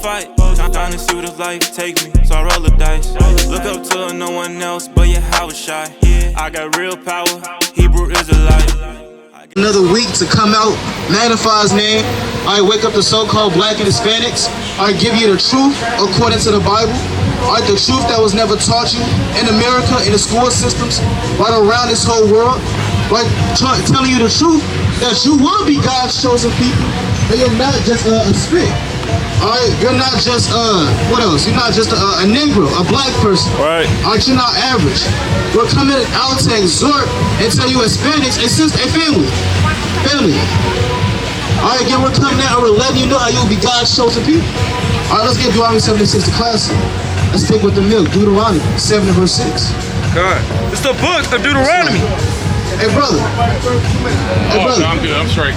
fight. Trying to see where this life take me, so I roll the dice. Look up to no one else, but yeah, I was shy. I got real power, Hebrew Israelite. Another week to come out, magnify his name. I wake up the so-called black and Hispanics. I give you the truth according to the Bible. The truth that was never taught you in America, in the school systems, right around this whole world. Telling you the truth that you will be God's chosen people. That you're not just a spirit. Alright, you're not just what else? You're not just a Negro, a black person. Right. Alright, you're not average. We're coming out to exhort and tell you Hispanics, a family. Family. Alright, again, we're coming out and we're letting you know how you'll be God's chosen people. Alright, let's get Deuteronomy 76 to class. Let's stick with the milk. Deuteronomy 7 and verse 6. God. It's the book of Deuteronomy. Hey, brother. Hey, brother. No, I'm good. I'm straight.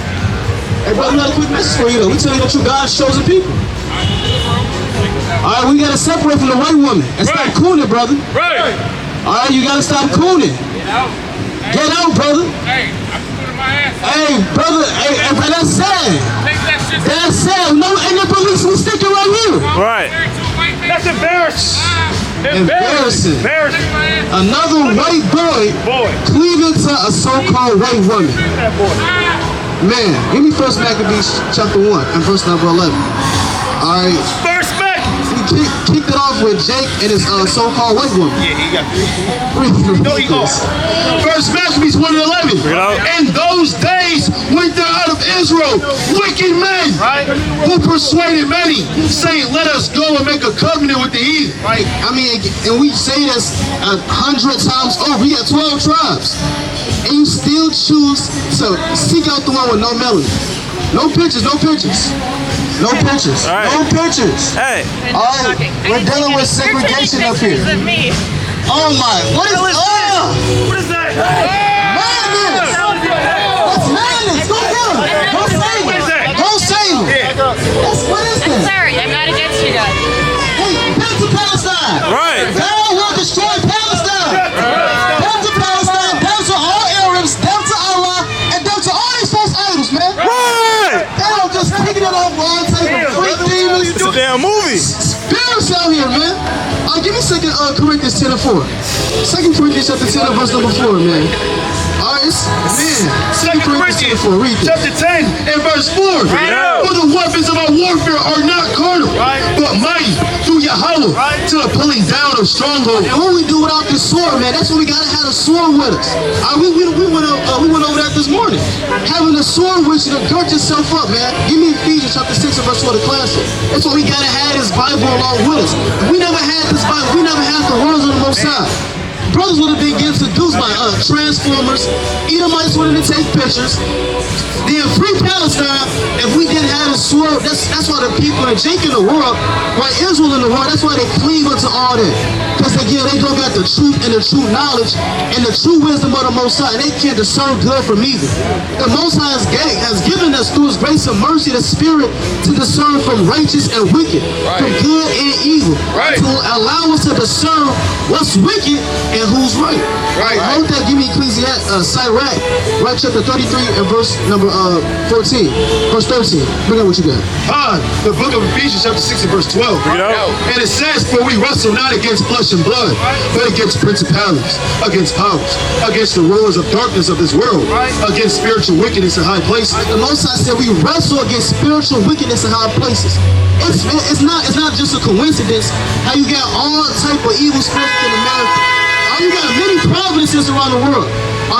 Hey, brother, we got a quick message for you, though. We tell you that you're God's chosen people. All right, we got to separate from the white woman and stop cooning, brother. Right. All right, you got to stop cooning. Get out, brother. Hey, I'm putting my ass out. Hey, brother, hey, that's sad. That's sad. No, and the police will stick it right here. Right. That's embarrassing. Embarrassing. Another white boy cleaving to a so-called white woman. Man, give me First Maccabees chapter 1 and verse number 11. All right. First Maccabees. We kicked it off with Jake and his so-called white woman. Yeah, he got no, he goes. First Maccabees 1 and 11. In those days went there out of Israel wicked men, right, who persuaded many, saying, "Let us go and make a covenant with the heathen." Right. I mean, and we say this 100 times over. We got 12 tribes. And you still choose to seek out the one with no melody. No pictures, no pictures. No pictures. Right. No pictures. Hey. All right, we're dealing with segregation up here. Oh my, what is What is that? madness? That's madness. Go kill him. Go save him. Go save him. What is that? Sorry, I'm not against you guys. Hey, back to Palestine. Right. God will destroy Palestine. Down to Palestine, down to all Arabs, down to Allah, and down to all these false idols, man. Right. They don't just taking it off all type of freak demons. It's a damn movie. Spirits out here, man. Give me 2 Corinthians 10 and 4. 2 Corinthians chapter 10 and verse number 4, man. Alright, man. 2 Corinthians 4, read it. Chapter 10 and verse 4. For the weapons of our warfare are not carnal, but mighty through Yahweh to the pulling down of strongholds. And what we do without this sword, man, that's what we gotta have a sword with us. We went over that this morning. Having a sword with you to gird yourself up, man. Give me Ephesians chapter 6 and verse 4 to classic. That's what we gotta have this Bible along with us. If we never had this Bible, we never had the words on the Most High. Brothers would have been getting seduced by Transformers. Edomites wanted to take pictures. Then free Palestine. If we didn't have a sword, that's why the people in Jake in the world, right, Israel in the world, that's why they cleave unto all that. Because again, they don't got the truth and the true knowledge and the true wisdom of the Most High, and they can't discern good from evil. The Most High has given us through His grace and mercy the spirit to discern from righteous and wicked, from good and evil, to allow us to discern what's wicked and who's right. I hope that give me Sirach, right, chapter 33 and verse number 14, verse 13. Bring out what you got. The book of Ephesians chapter 6 and verse 12. And it says, "For we wrestle not against flesh and blood, but against principalities, against powers, against the rulers of darkness of this world, against spiritual wickedness in high places." The Most High said we wrestle against spiritual wickedness in high places. It's not just a coincidence how you got all type of evil spirits in America. You got many provinces around the world.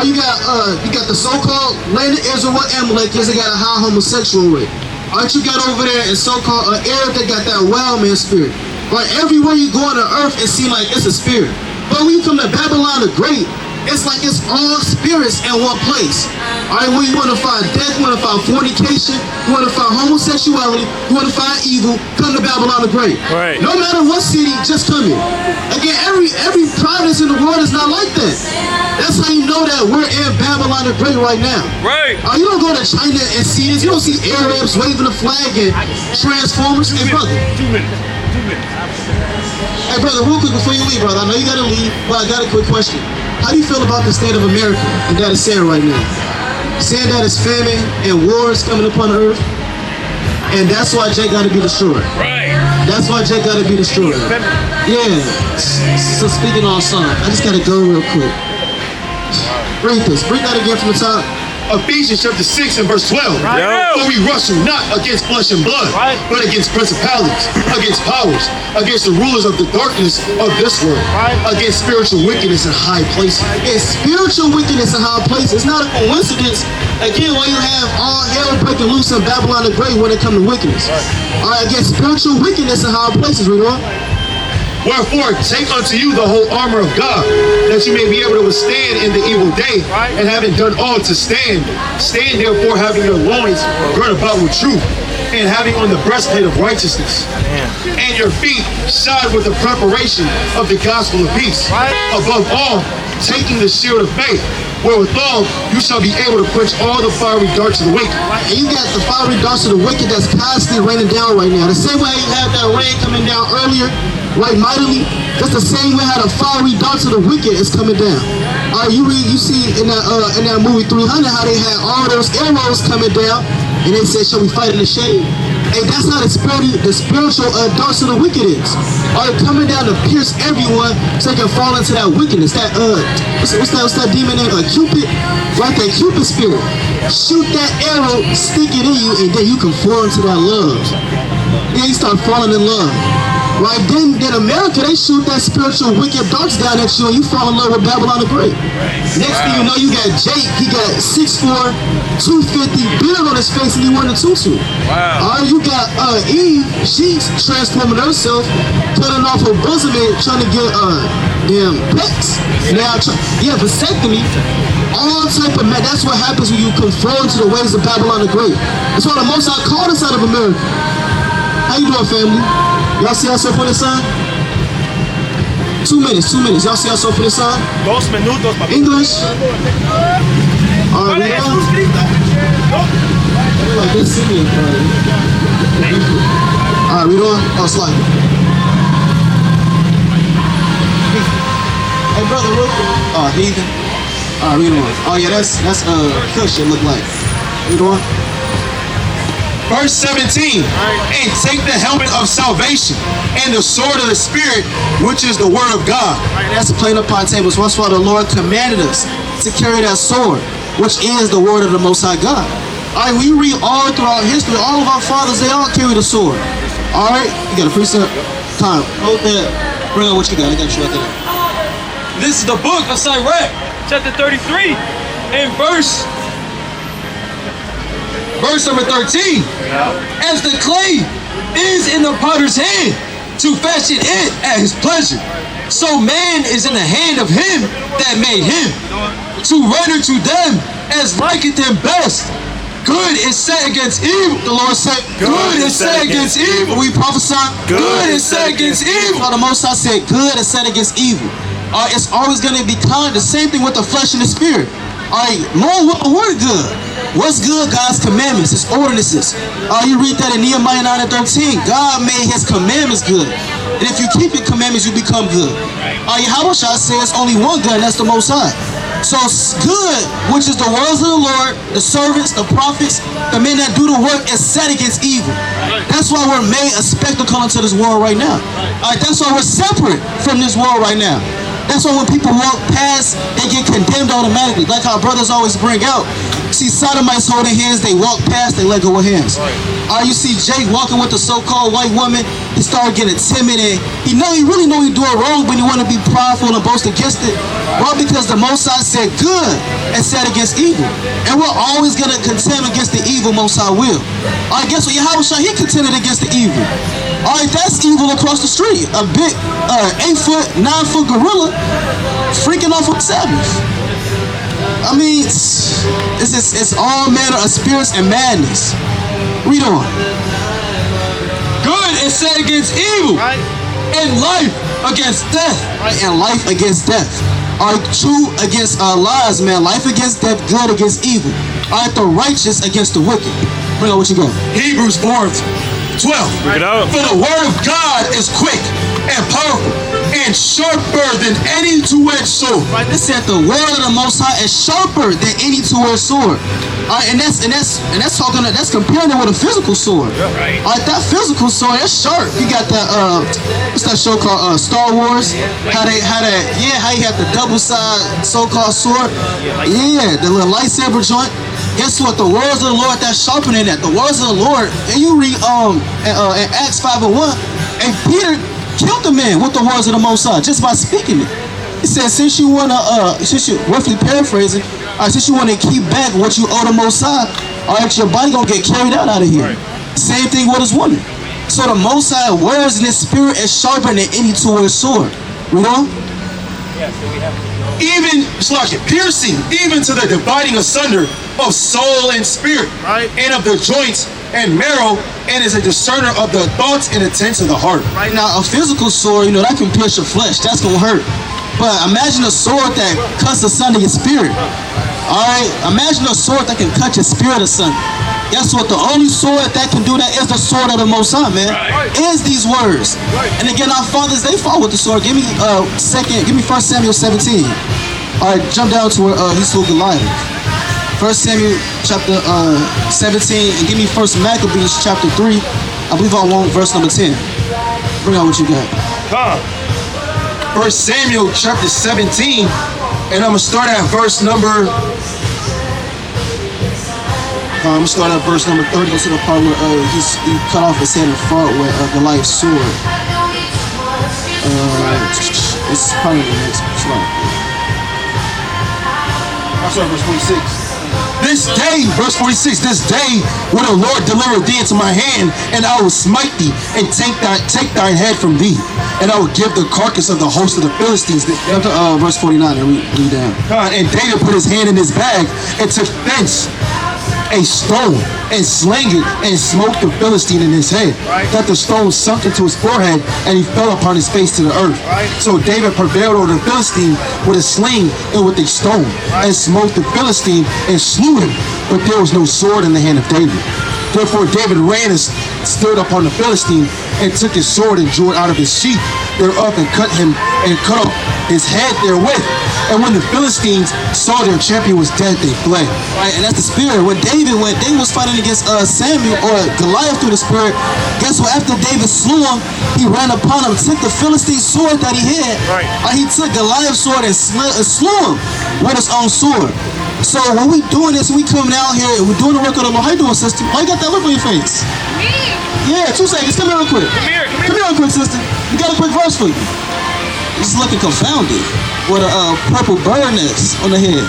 You got the so-called land of Israel, Amalekites, they got a high homosexual rate. You got over there in so-called Arab, they got that wild man spirit. Right, everywhere you go on the earth, it seems like it's a spirit. But when you come to Babylon the Great, it's like it's all spirits in one place. Alright, when you want to find death, you want to find fornication, you want to find homosexuality, you want to find evil, come to Babylon the Great. Right. No matter what city, just come here. Again, every province in the world is not like that. That's how you know that we're in Babylon the Great right now. Right. You don't go to China and see this. You don't see Arabs waving the flag and Transformers. Hey, brother. 2 minutes. Hey, brother, real quick before you leave, brother. I know you got to leave, but I got a quick question. How do you feel about the state of America and that it's saying right now? Saying that it's famine and wars coming upon the earth, and that's why Jake got to be destroyed. Right. That's why Jake gotta be destroyed. Yeah. So speaking on son, I just gotta go real quick. Read this. Bring that again from the top. Ephesians chapter 6 and verse 12. For we wrestle not against flesh and blood, but against principalities, against powers, against the rulers of the darkness of this world, against spiritual wickedness in high places. It's spiritual wickedness in high places. It's not a coincidence. Again, why you have all hell breaking loose in Babylon the Great when it comes to wickedness. All right, against spiritual wickedness in high places, read on. Wherefore, take unto you the whole armor of God, that you may be able to withstand in the evil day, and having done all to stand, stand therefore having your loins girt about with truth, and having on the breastplate of righteousness, and your feet shod with the preparation of the gospel of peace. Above all, taking the shield of faith, wherewithal you shall be able to quench all the fiery darts of the wicked. And you got the fiery darts of the wicked that's constantly raining down right now. The same way you had that rain coming down earlier, right, mightily, just the same way how the fiery darts of the wicked is coming down. All right, you see in that movie 300 how they had all those arrows coming down, and they said, "Shall we fight in the shade?" Hey, that's how the spiritual darts of the wicked is. All right, coming down to pierce everyone so they can fall into that wickedness. That what's that demon name? Cupid, right? That Cupid spirit. Shoot that arrow, stick it in you, and then you can fall into that love. Yeah, you start falling in love. Right, then America, they shoot that spiritual wicked darts down at you and you fall in love with Babylon the Great. Next thing you know, you got Jake, he got 6'4", 250, beard on his face, and he wearing a tutu. Alright, you got Eve, she's transforming herself, cutting off her bosom and trying to get damn pecs. Now, vasectomy. All type of man, that's what happens when you conform to the ways of Babylon the Great. That's why the Most High called us out of America. How you doing, family? Y'all see yourself on the sign? 2 minutes. Y'all see yourself on the sign? 2 minutos, papi. English? Alright, we on? Like this singing. Alright, we on? Oh, slide. Hey, brother, real quick. Oh, heathen. Alright, we on. Oh, yeah, that's Kush it look like. We on? Verse 17, and take the helmet of salvation and the sword of the Spirit, which is the word of God. Right, that's the plain upon tables. Once for the Lord commanded us to carry that sword, which is the word of the Most High God. All right, we read all throughout history, all of our fathers, they all carry the sword. All right, you got a precept? Time. Hold that. Bring on what you got. I got you right there. This is the book of Sirach, chapter 33, and verse number 13. As the clay is in the potter's hand to fashion it at his pleasure, so man is in the hand of him that made him, to render to them as liketh them best. Good is set against evil. The Lord said, good is set against evil. We prophesy, Good is set against evil. So the Most High said, good is set against evil. It's always going to be kind. The same thing with the flesh and the spirit. More what good? What's good? God's commandments, His ordinances. You read that in Nehemiah 9 and 13. God made His commandments good. And if you keep His commandments, you become good. Yahweh says only one good, and that's the Most High. So good, which is the words of the Lord, the servants, the prophets, the men that do the work, is set against evil. That's why we're made a spectacle unto this world right now. That's why we're separate from this world right now. That's why when people walk past, they get condemned automatically. Like how brothers always bring out. See sodomites holding hands, they walk past, they let go of hands. You see Jake walking with the so-called white woman, he started getting timid and he really know he's doing wrong, but he want to be prideful and boast against it. Well, because the Most High said good and said against evil. And we're always going to contend against the evil Most High will. Guess what? Yahweh, he contended against the evil. That's evil across the street. A big 8-foot, 9-foot gorilla freaking off on Sabbath. It's all manner of spirits and madness. Read on. Good is set against evil, and life against death. And life against death. True against lies, man. Life against death, good against evil. The righteous against the wicked. Bring on what you got. Hebrews 4:12. For the word of God is quick and powerful and and sharper than any two-edged sword. Right, this said the word of the Most High is sharper than any two-edged sword. All right, and that's comparing it with a physical sword. Right. All right, that physical sword, that's sharp. You got that what's that show called Star Wars? How you have the double-sided so-called sword. Yeah, the little lightsaber joint. Guess what? The words of the Lord that's sharpening that. The words of the Lord. And you read in Acts 5:1, and Peter killed the man with the words of the Most High just by speaking it. He said, since you roughly paraphrasing, since you wanna keep back what you owe the Most High, all right, your body gonna get carried out of here. Right. Same thing with his woman. So the Most High words in his spirit is sharper than any two-edged sword. You know? Yeah, so we have to Even, piercing, even to the dividing asunder of soul and spirit, Right. and of the joints and marrow, and is a discerner of the thoughts and intents of the heart. Right now, a physical sword, that can pierce your flesh. That's gonna hurt. But imagine a sword that cuts asunder your spirit. All right, imagine a sword that can cut your spirit asunder. Guess what? The only sword that can do that is the sword of the Most High, man. Right. Is these words. Right. And again, our fathers, they fought with the sword. Give me 1 Samuel 17. All right, jump down to where he slew Goliath. 1 Samuel chapter 17, and give me 1 Maccabees chapter 3. I believe I want verse number 10. Bring out what you got. 1 Samuel chapter 17, and I'm gonna start at verse number. I'm gonna start at verse number 30. Go to the part where he cut off his head and fought with Goliath's sword. It's probably the next slide. I'll start at verse 46. This day, verse 46, this day will the Lord deliver thee into my hand, and I will smite thee, and take thine head from thee, and I will give the carcass of the host of the Philistines. Verse 49, and read down. And David put his hand in his bag, and took thence a stone, and slang it, and smote the Philistine in his head, that the stone sunk into his forehead, and he fell upon his face to the earth. So David prevailed over the Philistine with a sling and with a stone, and smote the Philistine and slew him, but there was no sword in the hand of David. Therefore David ran and stood upon the Philistine, and took his sword and drew it out of his sheath thereof, and cut him, and cut off his head therewith. And when the Philistines saw their champion was dead, they fled. Right, and that's the spirit. When David was fighting against Samuel or Goliath through the spirit, guess what? After David slew him, he ran upon him, took the Philistine sword that he had. Right. He took Goliath's sword and slew him with his own sword. So when we doing this, we coming out here and we're doing the work of the Lord. How you doing, sister? Why you got that look on your face? Me? Yeah, 2 seconds. Come here real quick. Come here. Come here real quick, sister. We got a quick verse for you. He's looking confounded with a purple bird nest on the head.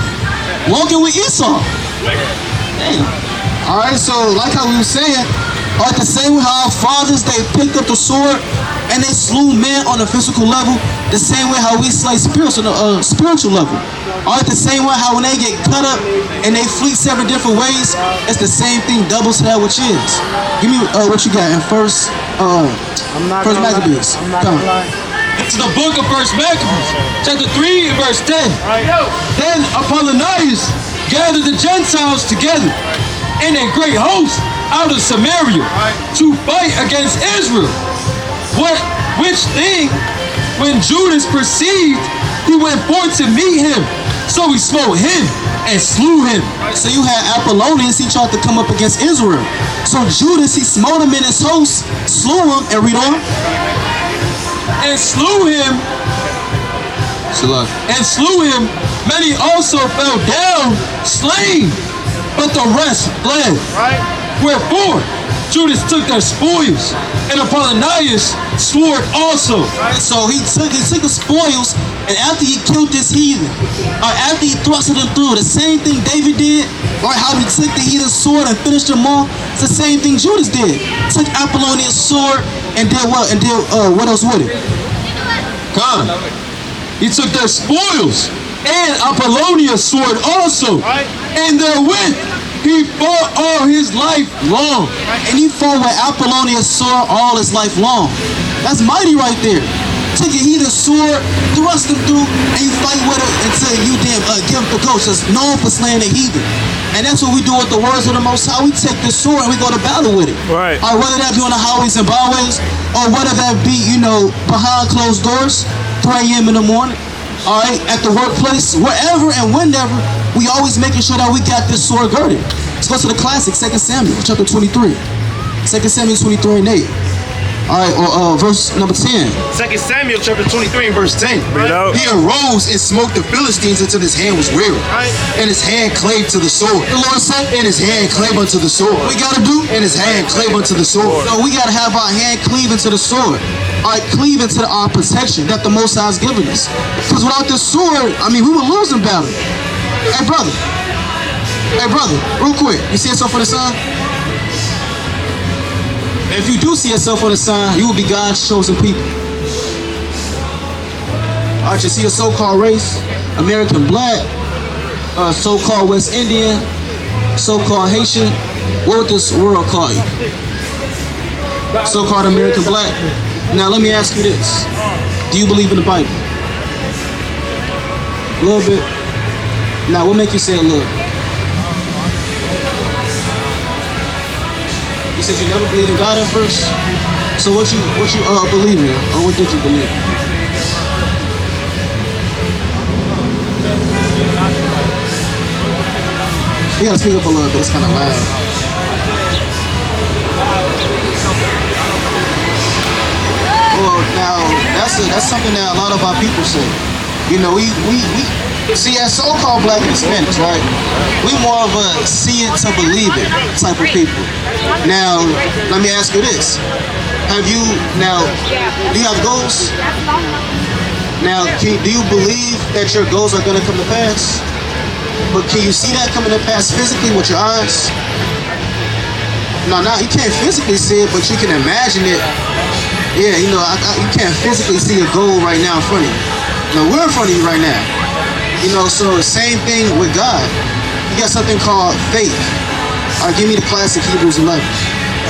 Walking with Esau. Damn. All right, so like how we were saying, the same way how our fathers, they picked up the sword and they slew men on a physical level, the same way how we slay spirits on a spiritual level. All right, the same way how when they get cut up and they flee several different ways, it's the same thing doubles to that which is. Give me what you got in first Maccabees. Come on. To the book of 1 Maccabees, chapter 3 and verse 10. Then Apollonius gathered the Gentiles together in a great host out of Samaria to fight against Israel. Which thing, when Judas perceived, he went forth to meet him. So he smote him and slew him. So you had Apollonius, he tried to come up against Israel. So Judas, he smote him in his host, slew him, and read on. And slew him. Many also fell down, slain, but the rest fled. Wherefore Judas took their spoils, and Apollonius swore also. So he took the spoils, and after he killed this heathen, or after he thrusted him through, the same thing David did, or how he took the heathen's sword and finished them all, it's the same thing Judas did. Took Apollonius' sword and did what? And did what else with it? God. He took their spoils and Apollonius' sword also, and therewith he fought all his life long. And he fought with Apollonius' sword all his life long. That's mighty right there. Took a heathen sword, thrust him through, and you fight with it until you give him the ghost. That's known for slaying the heathen. And that's what we do with the words of the Most High. We take the sword and we go to battle with it. Right. Whether that be on the highways and byways, or whether that be, behind closed doors. 3 a.m. in the morning, all right, at the workplace, wherever and whenever, we always making sure that we got this sword girded. Let's go to the classic, 2 Samuel, chapter 23. 2 Samuel 23 and 8. All right, or verse number 10. 2 Samuel chapter 23 and verse 10. He arose and smote the Philistines until his hand was weary, and his hand clave to the sword. The Lord said, And his hand clave unto the sword. we gotta do? And his hand clave unto the sword. No, we gotta have our hand cleave into the sword. All right, cleave into our protection that the Most High has given us. Because without this sword, I mean, we would lose in battle. Hey, brother. Hey, brother, real quick. You see yourself on the sign? If you do see yourself on the sign, you will be God's chosen people. All right, you see a so-called race, American black, so-called West Indian, so-called Haitian. What would this world call you? So-called American black. Now let me ask you this. Do you believe in the Bible? A little bit. Now what make you say a little? You said you never believed in God at first? So what you believe in? Or what did you believe? You gotta speak up a little bit, it's kinda loud. Well, now that's something that a lot of our people say. You know, we see as so-called black and Hispanics, right? We more of a see it to believe it type of people. Now, let me ask you this: do you have goals? Now, do you believe that your goals are going to come to pass? But can you see that coming to pass physically with your eyes? No, you can't physically see it, but you can imagine it. Yeah, you know, you can't physically see a goal right now in front of you. No, we're in front of you right now. You know, so same thing with God. You got something called faith. All right, give me the classic Hebrews 11.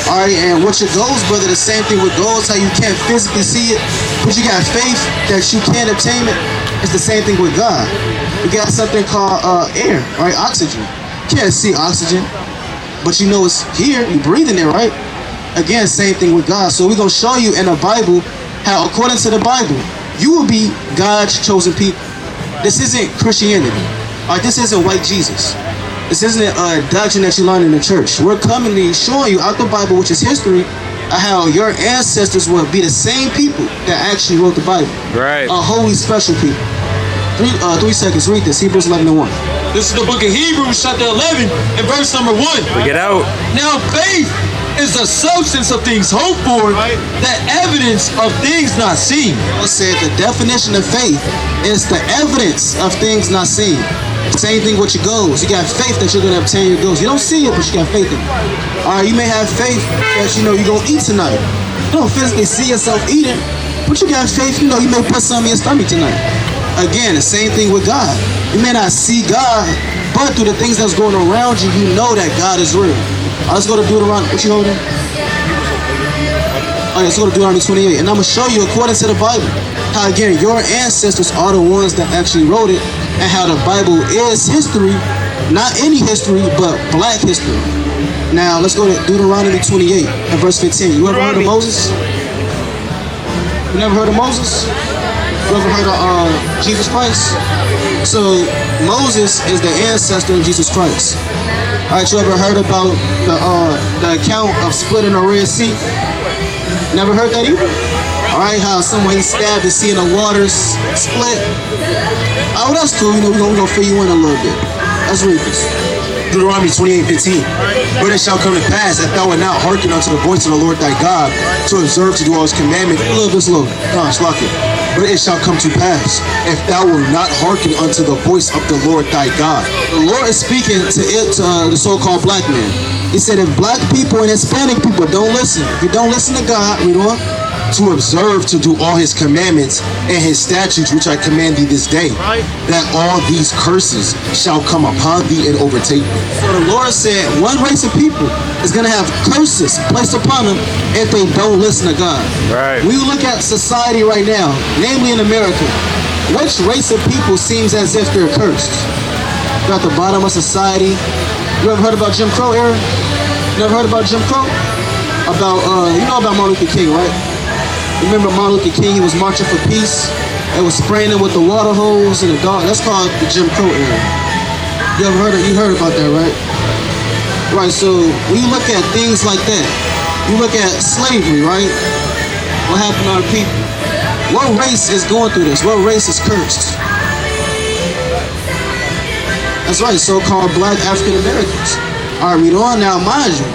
All right, and what your goals, brother, the same thing with goals, how you can't physically see it, but you got faith that you can obtain it. It's the same thing with God. You got something called air, right? Oxygen. You can't see oxygen, but you know it's here. You're breathing it, right? Again, same thing with God. So we're going to show you in the Bible how, according to the Bible, you will be God's chosen people. This isn't Christianity. All right, this isn't white Jesus. This isn't a doctrine that you learn in the church. We're coming to showing you out the Bible, which is history, how your ancestors will be the same people that actually wrote the Bible. Right. A holy, special people. 3 seconds. Read this. Hebrews 11 and 1. This is the book of Hebrews, chapter 11, and verse number 1. Get out. Now faith is the substance of things hoped for, the evidence of things not seen. It said the definition of faith is the evidence of things not seen. Same thing with your goals. You got faith that you're going to obtain your goals. You don't see it, but you got faith in it. All right, you may have faith that you know you're going to eat tonight. You don't physically see yourself eating, but you got faith, you know, you may put something in your stomach tonight. Again, the same thing with God. You may not see God, but through the things that's going around you, you know that God is real. All right, let's go to Deuteronomy. What you holding? All right, let's go to Deuteronomy 28. And I'm going to show you, according to the Bible, how, again, your ancestors are the ones that actually wrote it, and how the Bible is history, not any history, but black history. Now, let's go to Deuteronomy 28 and verse 15. You ever heard of Moses? You never heard of Moses? You ever heard of Jesus Christ? So, Moses is the ancestor of Jesus Christ. All right, you ever heard about the account of splitting the Red Sea? Never heard that either? All right, how someone stabbed the sea and the waters split. Oh, that's cool. You know, we're gonna fill you in a little bit. Let's read this. Deuteronomy 28:15. But it shall come to pass that thou wilt not hearken unto the voice of the Lord thy God, to observe to do all his commandments. A little bit slow. No, it's lucky. But it shall come to pass, if thou wilt not hearken unto the voice of the Lord thy God. The Lord is speaking to the so-called black man. He said, if black people and Hispanic people don't listen, if you don't listen to God, read on. To observe to do all his commandments and his statutes which I command thee this day, that all these curses shall come upon thee and overtake thee. So the Lord said one race of people is going to have curses placed upon them if they don't listen to God. Right. We look at society right now, namely in America, which race of people seems as if they're cursed? They're at the bottom of society. You ever heard about Jim Crow, Aaron? You ever heard about Jim Crow? About, you know about Martin Luther King, right? Remember Martin Luther King, he was marching for peace. They was spraying them with the water hose and the dog. That's called the Jim Crow era. You ever heard of? You heard about that, right? Right. So when you look at things like that, you look at slavery, right? What happened to our people? What race is going through this? What race is cursed? That's right, so-called black African Americans. All right, read on now, mind you.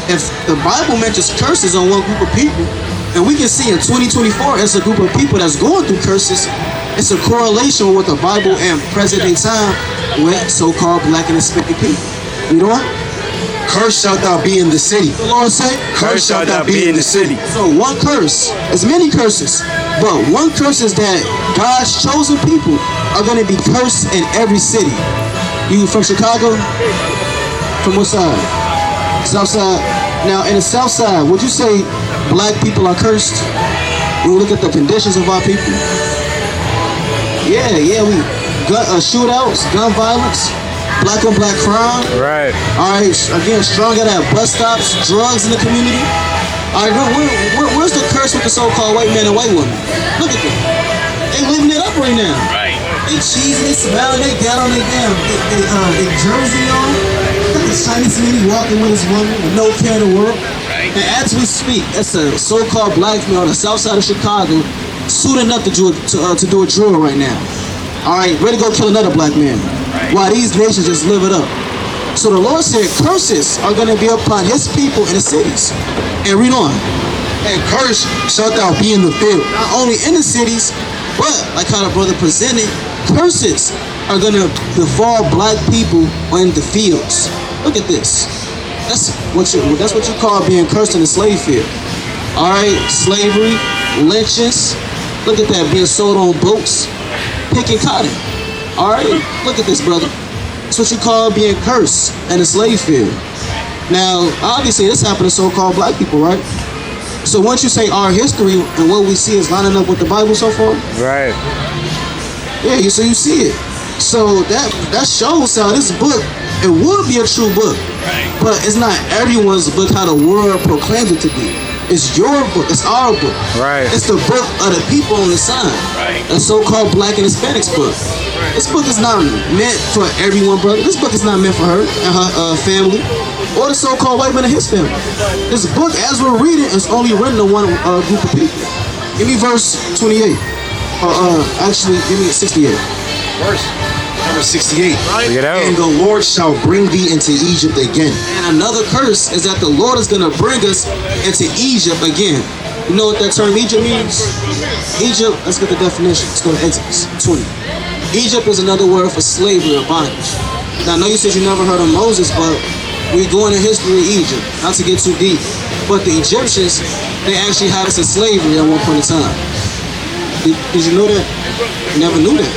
If the Bible mentions curses on one group of people, and we can see in 2024 it's a group of people that's going through curses, it's a correlation with what the Bible and present day time with so-called black and Hispanic people. Read on. Cursed shalt thou be in the city. The Lord say, Cursed shalt thou be in the city. so one curse, there's many curses, but one curse is that God's chosen people are going to be cursed in every city. You from Chicago? From what side? South side. Now in the south side, would you say black people are cursed? When we look at the conditions of our people? Yeah, we shootouts, gun violence, black on black crime. Right. All right, again, strong at bus stops, drugs in the community. All right, where's the curse with the so-called white man and white woman? Look at them. They living it up right now. Right. They cheesing, they smiling, they got on their damn they jersey on. Got the Chinese man walking with his woman with no care in the world. Right. And as we speak, it's a so-called black man on the south side of Chicago suiting up to do a drill right now. All right, ready to go kill another black man. Right. While these nations just live it up. So the Lord said curses are going to be upon his people in the cities. And read on. And cursed shalt thou be in the field. Not only in the cities, but like how the brother presented, curses are going to befall black people in the fields. Look at this. That's what you call being cursed in the slave field. All right, slavery, lynchings. Look at that, being sold on boats, picking cotton. All right, look at this, brother. That's what you call being cursed in the slave field. Now, obviously, this happened to so-called black people, right? So once you say our history and what we see is lining up with the Bible so far, Right. yeah, so you see it. So that shows how this book, it would be a true book, but it's not everyone's book how the world proclaims it to be. It's your book, it's our book. Right. It's the book of the people on the sign. Right. A so-called black and Hispanics book. This book is not meant for everyone, brother. This book is not meant for her and her family, or the so-called white man and his family. This book, as we're reading, is only written to one group of people. Give me verse 28. Actually, give me 68. Verse number 68. Bring it out. And the Lord shall bring thee into Egypt again. And another curse is that the Lord is going to bring us into Egypt again. You know what that term Egypt means? Egypt, let's get the definition. Let's go to Exodus 20. Egypt is another word for slavery or bondage. Now, I know you said you never heard of Moses, but we go into history of Egypt, not to get too deep. But the Egyptians, they actually had us in slavery at one point in time. Did you know that? You never knew that.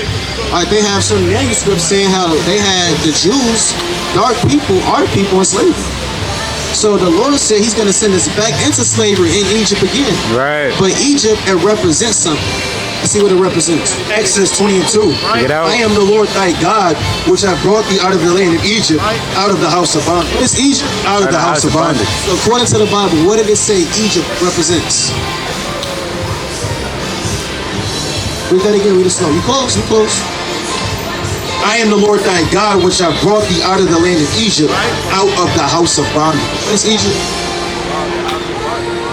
All right, they have some manuscripts saying how they had the Jews, dark people, our people in slavery. So the Lord said he's going to send us back into slavery in Egypt again. Right. But Egypt, it represents something. Let's see what it represents. Exodus 20 and 2. Get out. I am the Lord thy God, which have brought thee out of the land of Egypt, out of the house of bondage. It's Egypt. Out of the house of bondage. So according to the Bible, what did it say Egypt represents? Read that again, read it slow. You close, you close. I am the Lord thy God, which have brought thee out of the land of Egypt, out of the house of bondage. It's Egypt.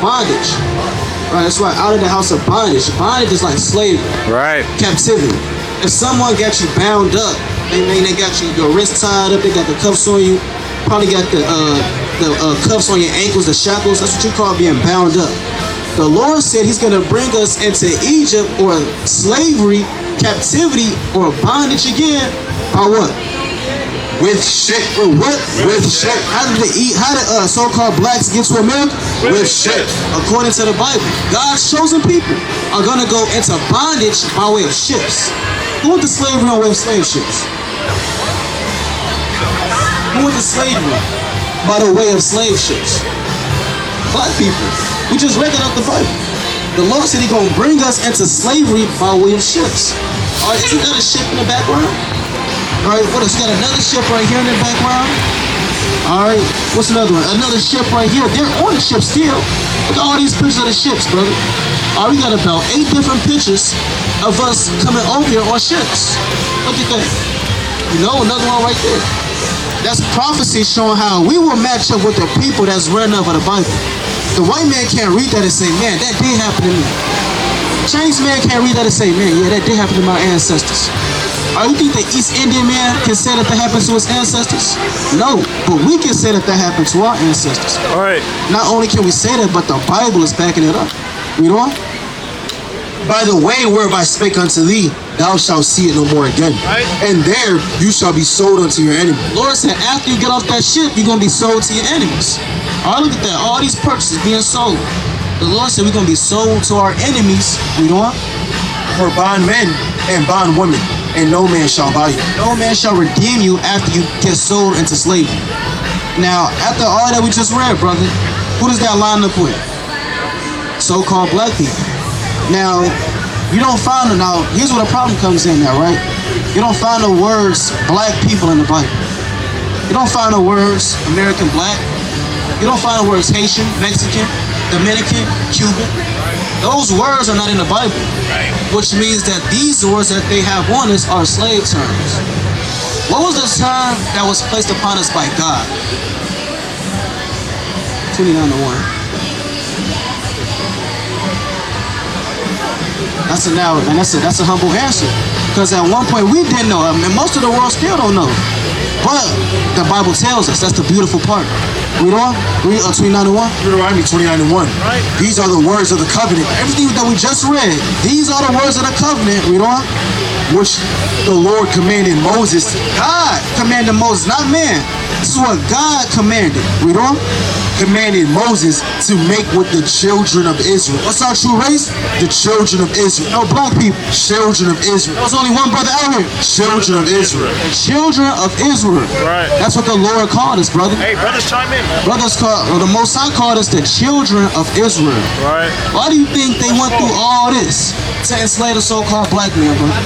Bondage. Right, that's right, out of the house of bondage. Bondage is like slavery. Right. Captivity. If someone got you bound up, they got your wrist tied up, they got the cuffs on you, probably got the cuffs on your ankles, the shackles, that's what you call being bound up. The Lord said he's going to bring us into Egypt or slavery, captivity, or bondage again. By what? With shit. Or what? With shit. How did so-called blacks get to America? With shit. According to the Bible, God's chosen people are going to go into bondage by way of ships. Who went to slavery on way of slave ships? Who went to slavery by the way of slave ships? Black people. We just read it out the Bible. The Lord said he's going to bring us into slavery by way of ships. All right, isn't that a ship in the background? All right, what else? Got another ship right here in the background. All right, what's another one? Another ship right here. They're on the ship still. Look at all these pictures of the ships, brother. We got about 8 different pictures of us coming over here on ships. Look at that. You know, another one right there. That's prophecy showing how we will match up with the people that's written up in the Bible. The white man can't read that and say, man, that did happen to me. Chinese man can't read that and say, man, yeah, that did happen to my ancestors. You think the East Indian man can say that happened to his ancestors? No, but we can say that happened to our ancestors. All right. Not only can we say that, but the Bible is backing it up. You know? By the way whereof I spake unto thee, thou shalt see it no more again. Right. And there you shall be sold unto your enemy. Lord said, after you get off that ship, you're going to be sold to your enemies. Look at that. All these purchases being sold. The Lord said we're going to be sold to our enemies. You know? For bondmen and bondwomen. And no man shall buy you. No man shall redeem you after you get sold into slavery. Now, after all that we just read, brother, who does that line up with? So-called black people. Now, you don't find it. Now, here's where the problem comes in now, right? You don't find the words black people in the Bible. You don't find the words American black. You don't find the words Haitian, Mexican, Dominican, Cuban. Those words are not in the Bible, which means that these words that they have on us are slave terms. What was the term that was placed upon us by God? 29 to 1. That's a now, and that's a humble answer. Because at one point we didn't know, and most of the world still don't know. But the Bible tells us. That's the beautiful part. Read on. Read 29 to 1. Deuteronomy 29 to 1. Right. These are the words of the covenant. Everything that we just read, these are the words of the covenant. Read on. Which the Lord commanded Moses. God commanded Moses, not man. This is what God commanded. Read on. Commanded Moses to make with the children of Israel. What's our true race? The children of Israel. No, black people. Children of Israel. There was only one brother out here. Children of Israel. The children of Israel. Right. That's what the Lord called us, brother. Hey, brothers, chime in, man. Brothers called, or the Most High called us the children of Israel. Right. Why do you think they went through all this to enslave the so-called black man, brother?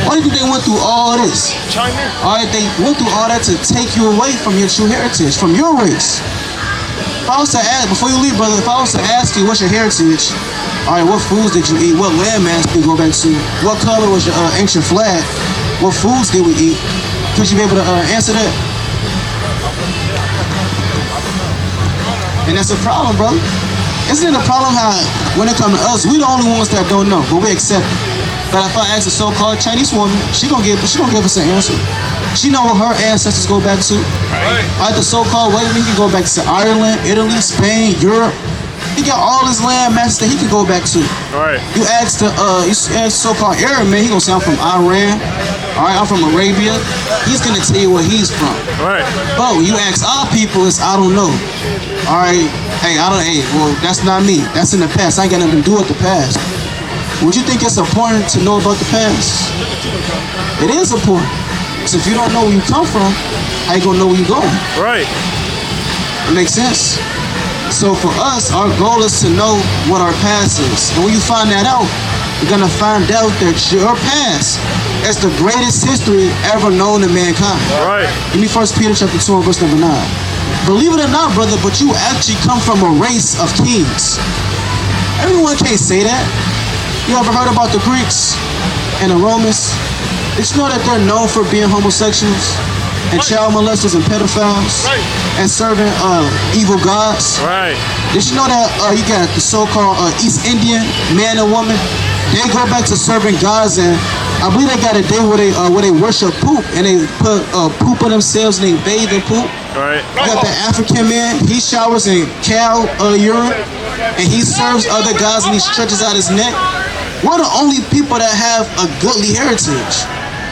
Why do you think they went through all this? Chime in. All right, they went through all that to take you away from your true heritage, from your race. If I was to ask, before you leave, brother, if I was to ask you what's your heritage, all right, what foods did you eat? What landmass did you go back to? What color was your ancient flag? What foods did we eat? Could you be able to answer that? And that's a problem, brother. Isn't it a problem how when it comes to us, we the only ones that don't know, but we accept it. But if I ask a so-called Chinese woman, she gonna give us an answer. She know what her ancestors go back to. Right. The so-called white man, he can go back to Ireland, Italy, Spain, Europe. He got all his land masses that he can go back to. Right. You ask the so-called Arab man, he gonna say I'm from Iran. All right, I'm from Arabia. He's gonna tell you where he's from. Right. But when you ask our people, it's I don't know. All right, hey, well, that's not me. That's in the past. I ain't got nothing to do with the past. Would you think it's important to know about the past? It is important. So if you don't know where you come from, how you gonna know where you're going? Right. It makes sense. So for us, our goal is to know what our past is. And when you find that out, you're gonna find out that your past is the greatest history ever known to mankind. Right. Give me 1 Peter chapter 2 and verse number 9. Believe it or not, brother, but you actually come from a race of kings. Everyone can't say that. You ever heard about the Greeks and the Romans? Did you know that they're known for being homosexuals and child molesters and pedophiles and serving evil gods? Right. Did you know that you got the so-called East Indian man and woman? They go back to serving gods, and I believe they got a day where they worship poop, and they put poop on themselves and they bathe in poop. Right. You got the African man, he showers in cow urine, and he serves other gods and he stretches out his neck. We're the only people that have a goodly heritage.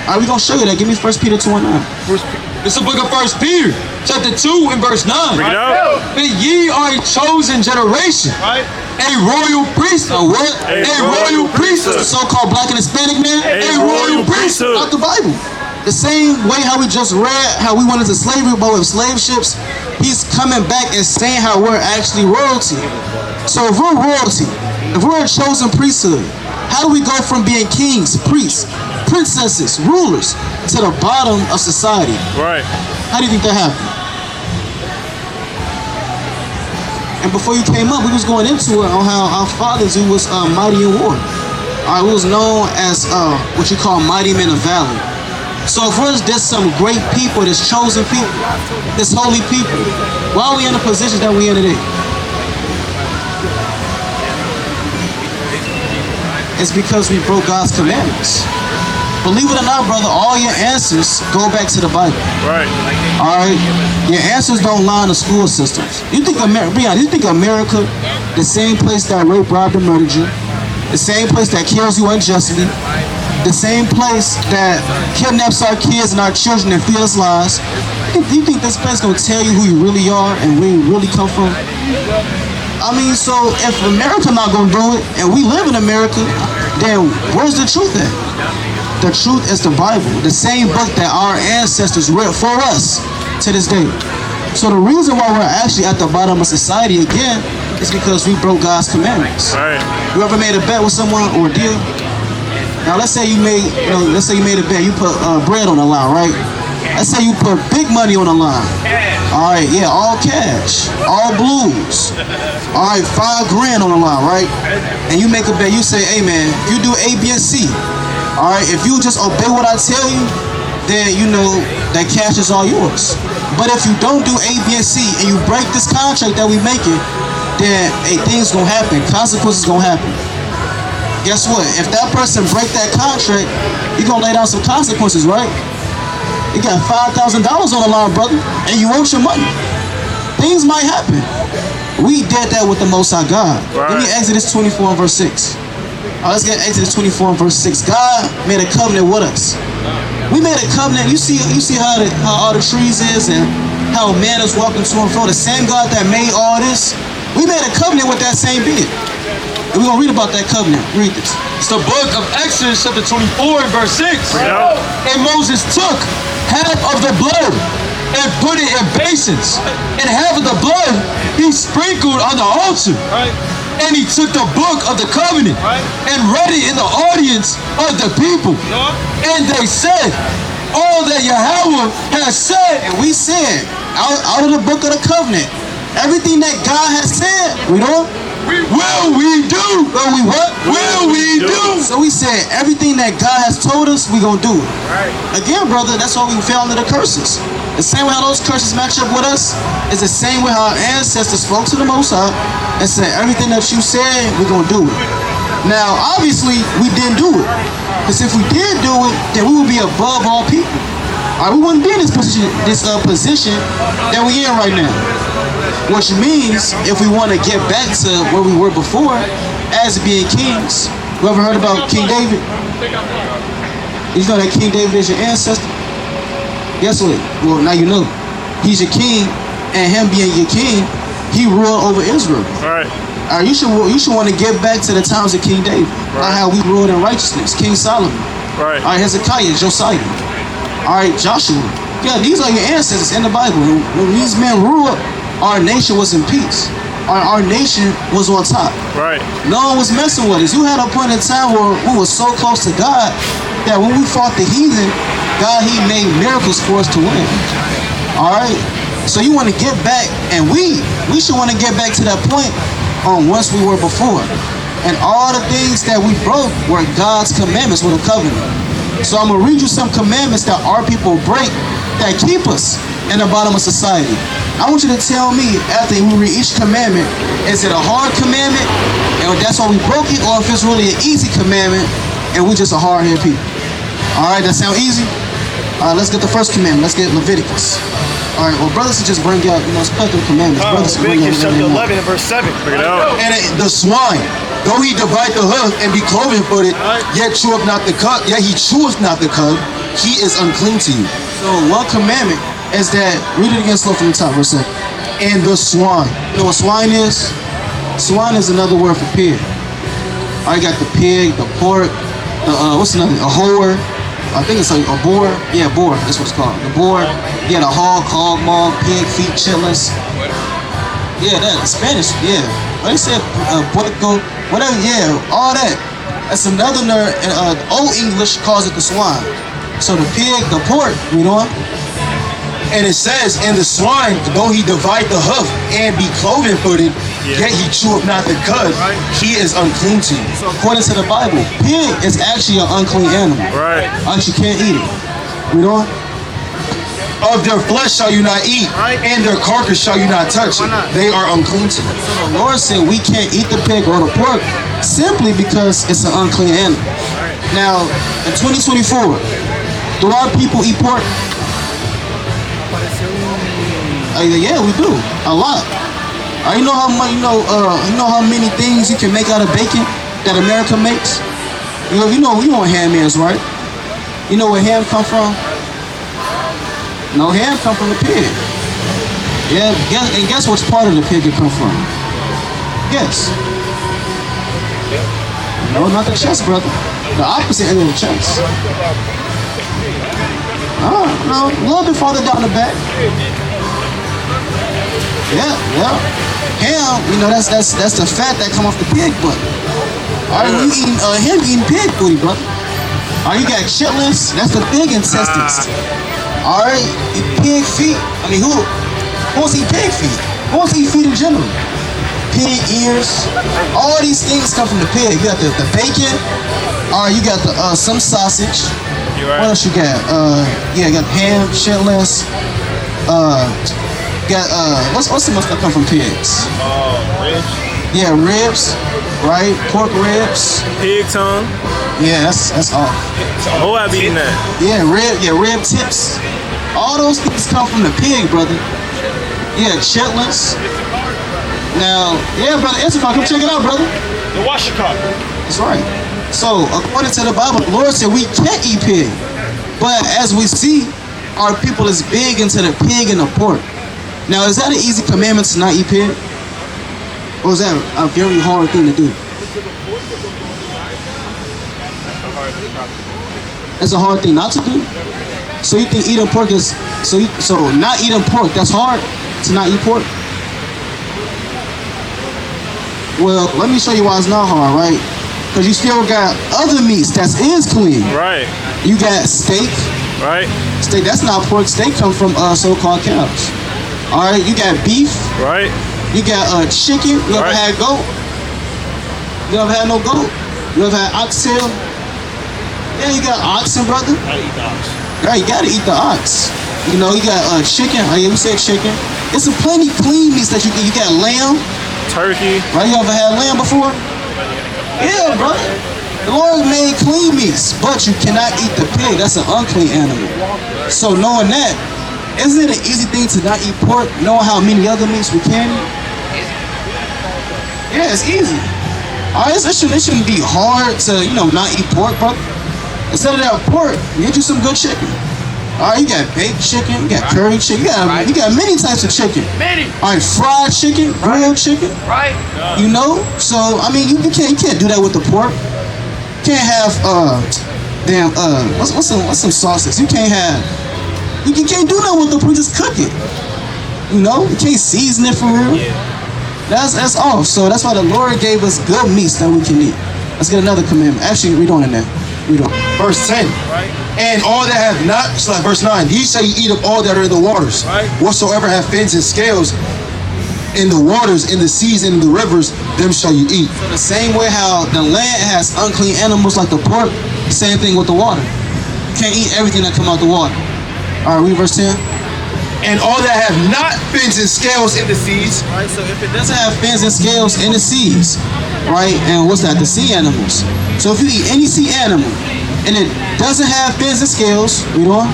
All right, we're going to show you that. Give me 1 Peter 2 and 9. It's the book of 1 Peter, chapter 2 and verse 9. Bring it out. But ye are a chosen generation, a royal priesthood. A what? A royal priesthood. The so-called black and Hispanic man, A royal priesthood. not the Bible. The same way how we just read how we went into slavery, but with slave ships, he's coming back and saying how we're actually royalty. So if we're royalty, if we're a chosen priesthood, how do we go from being kings, priests, princesses, rulers, to the bottom of society? Right. How do you think that happened? And before you came up, we was going into it on how our fathers who was mighty in war. All right, we was known as what you call mighty men of valor. So for us, there's some great people, there's chosen people, there's holy people. Why are we in the positions that we in today? It's because we broke God's commandments. Believe it or not, brother, all your answers go back to the Bible. Right. All right? Your answers don't lie in the school systems. You think America, be honest, you think America, the same place that raped, robbed, and murdered you, the same place that kills you unjustly, the same place that kidnaps our kids and our children and feeds lies, you think this place gonna tell you who you really are and where you really come from? I mean, so if America not gonna do it, and we live in America, then where's the truth at? The truth is the Bible, the same book that our ancestors read for us to this day. So the reason why we're actually at the bottom of society again is because we broke God's commandments. Right. You ever made a bet with someone or a deal? Now let's say you made, let's say you made a bet. You put bread on the line, right? Let's say you put big money on the line. All right, yeah, all cash, all blues. All right, $5 grand on the line, right? And you make a bet. You say, hey man, if you do A, B, and C, all right, if you just obey what I tell you, then you know that cash is all yours. But if you don't do A, B, and C, and you break this contract that we making, then things gonna happen. Consequences gonna happen. Guess what? If that person break that contract, you gonna lay down some consequences, right? You got $5,000 on the line, brother, and you want your money. Things might happen. We did that with the Most High God. Right. Give me Exodus 24 and verse 6. All right, let's get Exodus 24 and verse 6. God made a covenant with us. We made a covenant. You see how all the trees is and how man is walking to and fro. The same God that made all this, we made a covenant with that same being. And we're going to read about that covenant. Read this. It's the book of Exodus chapter 24 and verse 6. Yeah. And Moses took half of the blood and put it in basins. And half of the blood he sprinkled on the altar. Right. And he took the book of the covenant and read it in the audience of the people. And they said, all that Yahweh has said. And we said, out of the book of the covenant, everything that God has said, we don't. Will we do? Will we what? Will we do? So we said, everything that God has told us, we gonna do it. Right. Again, brother, that's why we fell under the curses. The same way how those curses match up with us is the same way how our ancestors spoke to the Most High and said, everything that you said, we're gonna do it. Now, obviously, we didn't do it. Because if we did do it, then we would be above all people. All right, we wouldn't be in this position that we in right now. Which means, if we want to get back to where we were before, as being kings. You ever heard about King David? You know that King David is your ancestor? Guess what? Well, now you know. He's your king, and him being your king, he ruled over Israel. Right. You should want to get back to the times of King David. Right. How we ruled in righteousness. King Solomon. Right. All right, Hezekiah, Josiah. All right, Joshua. Yeah, these are your ancestors in the Bible. When these men ruled, our nation was in peace. Our nation was on top. Right. No one was messing with us. You had a point in time where we were so close to God that when we fought the heathen, God, he made miracles for us to win. All right? So you want to get back, and we should want to get back to that point on once we were before. And all the things that we broke were God's commandments with a covenant. So I'm going to read you some commandments that our people break that keep us in the bottom of society. I want you to tell me, after we read each commandment, is it a hard commandment, and that's why we broke it, or if it's really an easy commandment, and we just a hard-headed people? All right, that sound easy? All right, let's get the first commandment. Let's get Leviticus. All right, well, brothers should just bring out, it's plethora of commandments. Brothers should bring out Leviticus chapter 11 and verse 7. Bring it out. And the swine, though he divide the hoof and be cloven footed, yet cheweth not the cud, yet he cheweth not the cud, he is unclean to you. So one commandment is that, read it again slow from the top for a second. And the swine. You know what swine is? Swine is another word for pig. I got the pig, the pork, what's another? A whore. I think it's a boar. Yeah, boar. That's what it's called. The boar. Yeah, the hog, maw, pig, feet, chitlins. Yeah, that Spanish. Yeah, like I said, puerco, whatever. Yeah, all that. That's another nerd. Old English calls it the swine. So the pig, the pork. You know what? And it says, and the swine, though he divide the hoof and be cloven footed, yet he cheweth not the cud, he is unclean to you. So according to the Bible, pig is actually an unclean animal. Right. Actually, can't eat it. Read on. Of their flesh shall you not eat, and their carcass shall you not touch. They are unclean to you. So the Lord said we can't eat the pig or the pork simply because it's an unclean animal. Now, in 2024, do our people eat pork? Yeah, we do. A lot. You know how much? You know how many things you can make out of bacon that America makes? You know ham is, right? You know where ham come from? No, ham come from the pig. Yeah, and guess which part of the pig it come from? Guess. No, not the chest, brother. The opposite end of the chest. No, a little bit farther down the back. Yeah. Ham, that's the fat that come off the pig butt. All right, you eating him eating pig booty, brother. All right, you got chitlins. That's the pig intestines. All right, pig feet. I mean, who wants to eat pig feet? Who wants to eat feet in general? Pig ears. All these things come from the pig. You got the bacon. All right, you got the some sausage. Right. What else you got? You got ham, chitlins. Got what's the most that come from pigs? Ribs. Yeah, ribs. Right, pork ribs. Pig tongue. Yeah, that's all. Oh, I've eaten that. Yeah, rib tips. All those things come from the pig, brother. Yeah, chitlins. Now, yeah, brother, Issachar, come check it out, brother. The Washington. That's right. So, according to the Bible, the Lord said we can't eat pig. But as we see, our people is big into the pig and the pork. Now, is that an easy commandment to not eat pig? Or is that a very hard thing to do? It's a hard thing not to do. So you think eating pork is so not eating pork, that's hard to not eat pork? Well, let me show you why it's not hard, right? Because you still got other meats that is clean. Right. You got steak. Right. Steak, that's not pork. Steak come from so-called cows. All right, you got beef. Right. You got chicken. You ever had goat? You ever had no goat? You ever had oxtail? Yeah, you got oxen, brother. I eat the ox. Right, you gotta eat the ox. You got chicken. Oh yeah, we said chicken. It's a plenty clean meats that you can. You got lamb. Turkey. Right, you ever had lamb before? Yeah, brother. The Lord made clean meats, but you cannot eat the pig. That's an unclean animal. So knowing that, isn't it an easy thing to not eat pork, knowing how many other meats we can eat? Yeah, it's easy. All right, it shouldn't be hard to, not eat pork, brother. Instead of that pork, you get you some good chicken. All right, you got baked chicken, you got curry chicken, you got many types of chicken. Many. All right, fried chicken, grilled chicken. Right. So I mean, you can't do that with the pork. You can't have what's some sauces? You can't do that with the pork. Just cook it. You can't season it for real. That's off. So that's why the Lord gave us good meats that we can eat. Let's get another commandment. Actually, read on in there. Read on. Verse 10. And all that have not, verse 9, ye shall eat of all that are in the waters. Whatsoever have fins and scales in the waters, in the seas, and in the rivers, them shall you eat. So the same way how the land has unclean animals like the pork, same thing with the water. You can't eat everything that come out the water. All right, read verse 10. And all that have not fins and scales in the seas. Right, so if it doesn't have fins and scales in the seas, right, and what's that? The sea animals. So if you eat any sea animal and it doesn't have fins and scales, read on.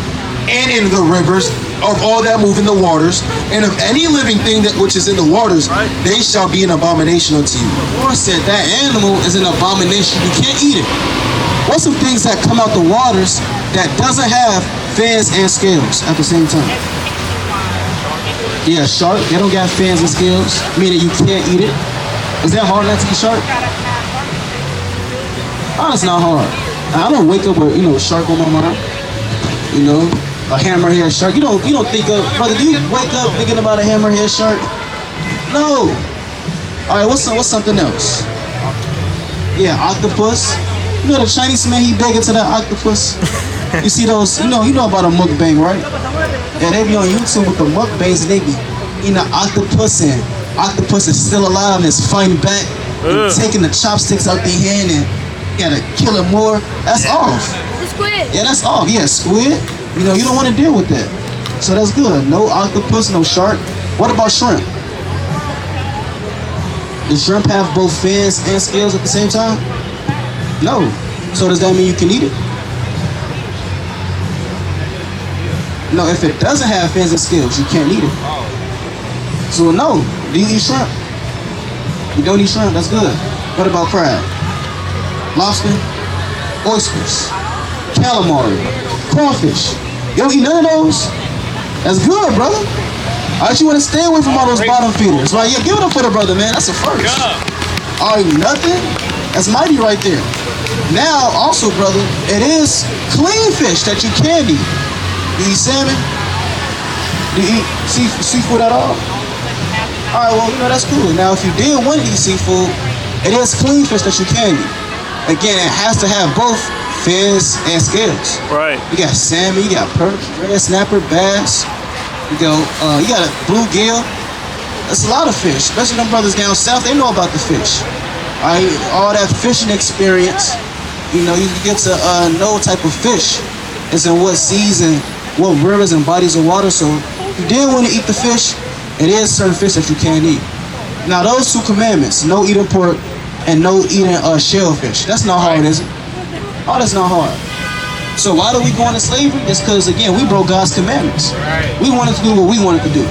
And in the rivers, of all that move in the waters, and of any living thing that which is in the waters, they shall be an abomination unto you. The Lord said that animal is an abomination. You can't eat it. What's some things that come out the waters that doesn't have fins and scales at the same time? Yeah, shark. They don't got fins and scales, meaning you can't eat it. Is that hard not to eat shark? Oh, it's not hard. I don't wake up with shark on my mind. A hammerhead shark. You don't think of, brother. Do you wake up thinking about a hammerhead shark? No. All right. What's something else? Yeah, octopus. The Chinese man, he big into that octopus. You see those? You know about a mukbang, right? Yeah, they be on YouTube with the mukbangs and they be eating an octopus and octopus is still alive and is fighting back and taking the chopsticks out their hand and you gotta kill it more. That's off. The squid. Yeah, that's off. Yeah, squid. You know, you don't want to deal with that. So that's good. No octopus, no shark. What about shrimp? Does shrimp have both fins and scales at the same time? No. So does that mean you can eat it? No, if it doesn't have fins and scales, you can't eat it. So no. Do you eat shrimp? You don't eat shrimp? That's good. What about crab? Lobster? Oysters? Calamari? Crawfish? You don't eat none of those? That's good, brother. All right, you want to stay away from all those bottom feeders, right? Yeah, give it up for the brother, man. That's a first. All right, nothing? That's mighty right there. Now, also, brother, it is clean fish that you can eat. You eat salmon? Do you eat seafood at all? All right, well, you know, that's cool. Now, if you did want to eat seafood, it is clean fish that you can eat. Again, it has to have both fins and scales. Right. You got salmon, you got perch, red snapper, bass. You got a bluegill. That's a lot of fish, especially them brothers down south. They know about the fish. All that fishing experience. You know, you get to know what type of fish is in what seas and what rivers and bodies of water. So if you did want to eat the fish, it is certain fish that you can eat. Now those two commandments, no eating pork and no eating shellfish. That's not hard, is it? Oh, that's not hard. So why do we go into slavery? It's because, again, we broke God's commandments. We wanted to do what we wanted to do.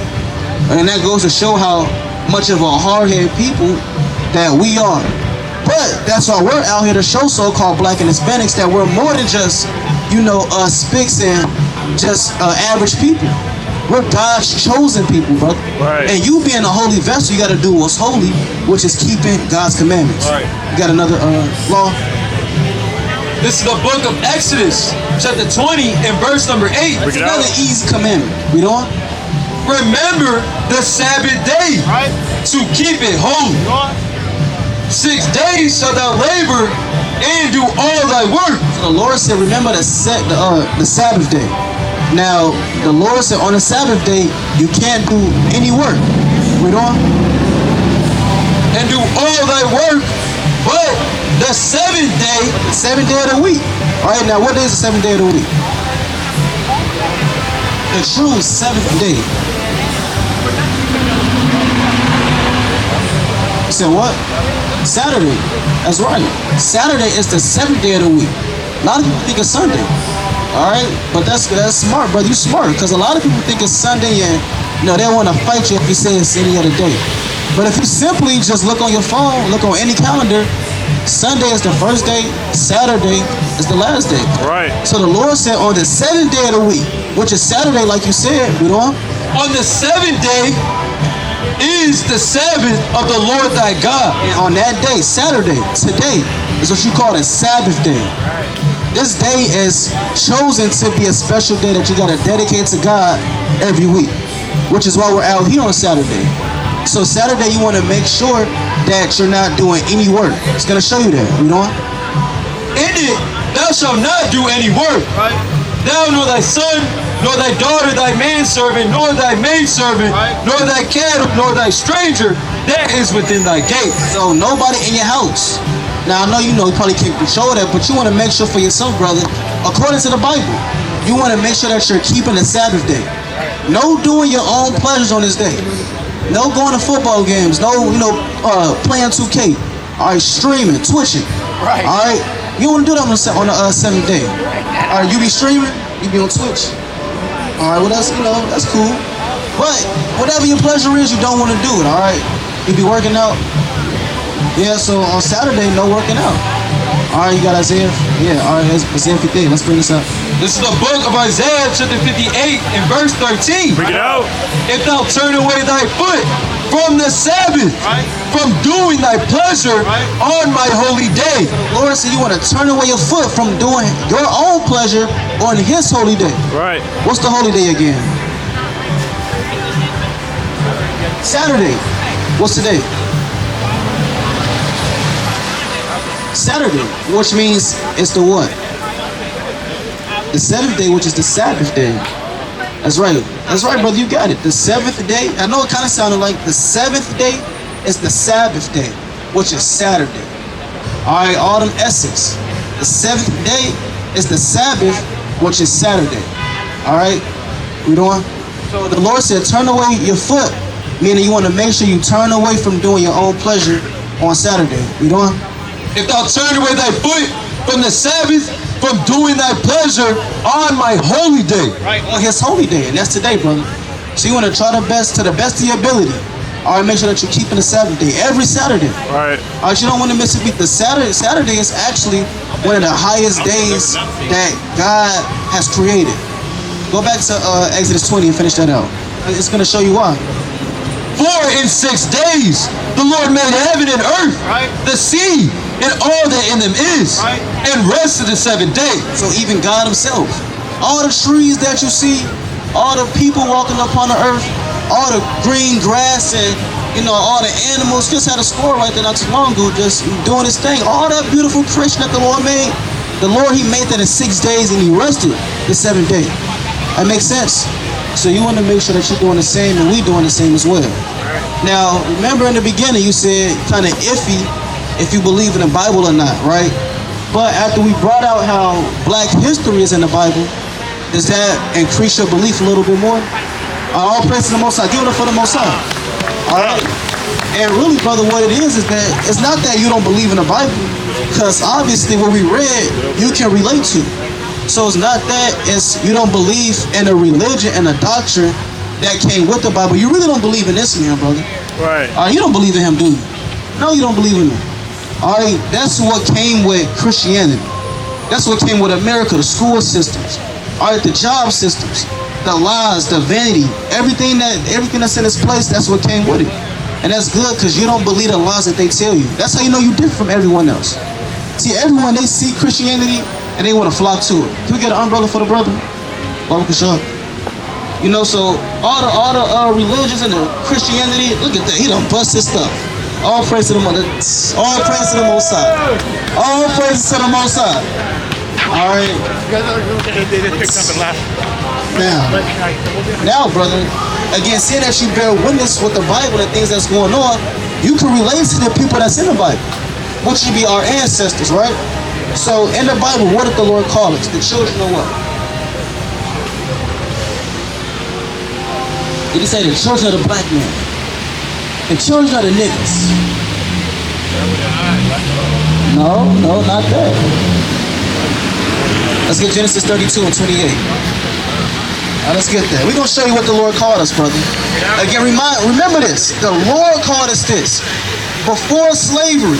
And that goes to show how much of a hard-headed people that we are. But that's why we're out here to show so-called black and Hispanics that we're more than just, spics and just average people. We're God's chosen people, brother. Right. And you being a holy vessel, you got to do what's holy, which is keeping God's commandments. Right. You got another law? This is the book of Exodus, chapter 20 and verse number 8. It's another easy commandment. Read on. Remember the Sabbath day to keep it holy. 6 days shalt thou labor and do all thy work. So the Lord said, remember the Sabbath day. Now, the Lord said on the Sabbath day, you can't do any work. Read on. And do all thy work, but the seventh day of the week. All right, now what day is the seventh day of the week? The true seventh day. You said what? Saturday. That's right. Saturday is the seventh day of the week. A lot of people think it's Sunday. All right, but that's smart, brother. You smart, because a lot of people think it's Sunday and they want to fight you if you say it's any other day. But if you simply just look on your phone, look on any calendar, Sunday is the first day, Saturday is the last day. Right. So the Lord said on the seventh day of the week, which is Saturday, like you said, on the seventh day is the Sabbath of the Lord thy God. And on that day, Saturday, today, is what you call a Sabbath day. This day is chosen to be a special day that you got to dedicate to God every week, which is why we're out here on Saturday. So Saturday, you want to make sure that you're not doing any work. It's going to show you that, In it, thou shalt not do any work. Thou nor thy son, nor thy daughter, thy manservant, nor thy maidservant, nor thy cattle, nor thy stranger that is within thy gates. So nobody in your house. Now, I know you probably can't control that, but you want to make sure for yourself, brother, according to the Bible, you want to make sure that you're keeping the Sabbath day. No doing your own pleasures on this day. No going to football games. No, playing 2K. All right, streaming, twitching. Right. All right, you don't want to do that on the seventh day. All right, you be streaming, you be on Twitch. All right, well that's cool. But whatever your pleasure is, you don't want to do it. All right, you be working out. Yeah, so on Saturday, no working out. All right, you got Isaiah? Yeah, all right, Isaiah 58. Let's bring this up. This is the book of Isaiah, chapter 58, and verse 13. Bring it out. If thou turn away thy foot from the Sabbath, from doing thy pleasure on my holy day. Lord said you want to turn away your foot from doing your own pleasure on his holy day. Right. What's the holy day again? Saturday. What's today? Saturday, which means it's the what? The seventh day, which is the Sabbath day. That's right. That's right, brother. You got it. The seventh day. I know it kind of sounded like the seventh day is the Sabbath day, which is Saturday. All right, all them S's. The seventh day is the Sabbath, which is Saturday. All right, we doing? So the Lord said, turn away your foot, meaning you want to make sure you turn away from doing your own pleasure on Saturday. We doing? If thou turn away thy foot from the Sabbath, from doing thy pleasure on my holy day. Right, on his holy day, and that's today, brother. So you want to try the best, to the best of your ability. All right, make sure that you're keeping the Sabbath day every Saturday. Right. All right, you don't want to miss a beat. The Saturday is actually one of the highest days that God has created. Go back to Exodus 20 and finish that out. It's going to show you why. For in 6 days the Lord made heaven and earth, the sea, and all that in them is, and rested the 7th day. So even God himself, all the trees that you see, all the people walking upon the earth, all the green grass and, you know, all the animals, just had a squirrel right there not too long ago just doing his thing. All that beautiful creation that the Lord made, the Lord, he made that in 6 days and he rested the 7th day. That makes sense. So you want to make sure that you're doing the same and we doing the same as well. Now, remember in the beginning you said kind of iffy if you believe in the Bible or not, right? But after we brought out how black history is in the Bible, does that increase your belief a little bit more? All praise to the Most High. Give it up for the Most High. All right. And really, brother, what it is that it's not that you don't believe in the Bible, because obviously what we read, you can relate to. So it's not that, it's you don't believe in a religion and a doctrine that came with the Bible. You really don't believe in this man, brother. Right. You don't believe in him, do you? No, you don't believe in him. All right, that's what came with Christianity. That's what came with America, the school systems. All right, the job systems, the lies, the vanity, everything that's in its place, that's what came with it. And that's good because you don't believe the lies that they tell you. That's how you know you're different from everyone else. See, everyone, they see Christianity and they want to flock to it. Can we get an umbrella for the brother? You know, so all the religions and the Christianity, look at that, he done bust his stuff. All praise to the Most High. All praise to the Most High. All praise to the Most High. All right. They just picked up and left. Now, brother, again, seeing that you bear witness with the Bible and things that's going on, you can relate to the people that's in the Bible, which should be our ancestors, right? So in the Bible, what did the Lord call us? The children of what? Did he say the children of the black man? The children of the niggas? No, not that. Let's get Genesis 32 and 28. Let's get that. We're going to show you what the Lord called us, brother. Again, remember this. The Lord called us this. Before slavery,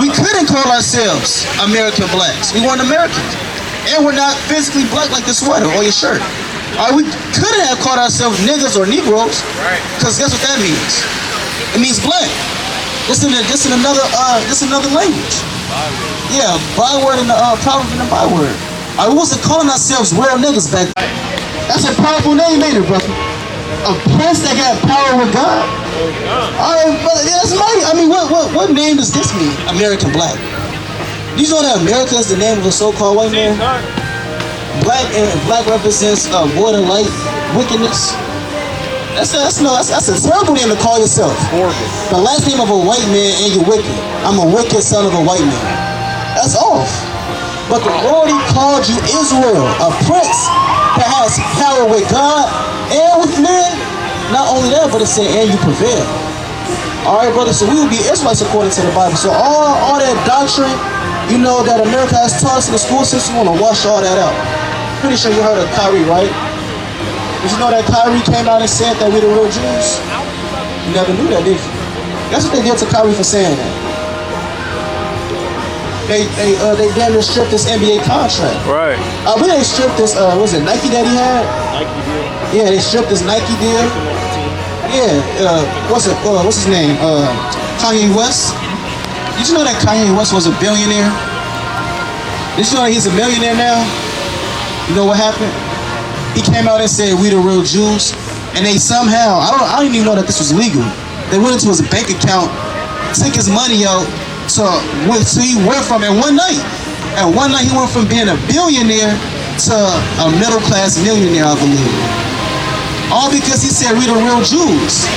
we couldn't call ourselves American blacks. We weren't Americans. And we're not physically black like the sweater or your shirt. We couldn't have called ourselves niggas or Negroes. Because guess what that means? It means black. This is another language. Yeah, byword and the proverb and the byword. We wasn't calling ourselves real niggas back then. That's a powerful name, ain't it, brother? A prince that got power with God. All right, brother, that's mighty. I mean, what name does this mean? American black. Do you know that America is the name of a so-called white man? Black represents borderline wickedness. That's a terrible name to call yourself. The last name of a white man and you're wicked. I'm a wicked son of a white man. That's off. But the Lord, he called you Israel, a prince that has power with God and with men. Not only that, but it said, and you prevail. All right, brother, so we will be Israelites according to the Bible. So all that doctrine, you know, that America has taught us in the school system, we want to wash all that out. Pretty sure you heard of Kyrie, right? Did you know that Kyrie came out and said that we're the real Jews? You never knew that, did you? That's what they did to Kyrie for saying that. They damn near stripped this NBA contract. Right. But they stripped this, was it Nike that he had? Nike deal. Yeah, they stripped this Nike deal. Yeah, what's his name? Kanye West. Did you know that Kanye West was a billionaire? Did you know that he's a millionaire now? You know what happened? He came out and said, we the real Jews. And they somehow, I didn't even know that this was legal. They went into his bank account, took his money out, so he went from, in one night, he went from being a billionaire to a middle-class millionaire, I believe. All because he said we the real Jews.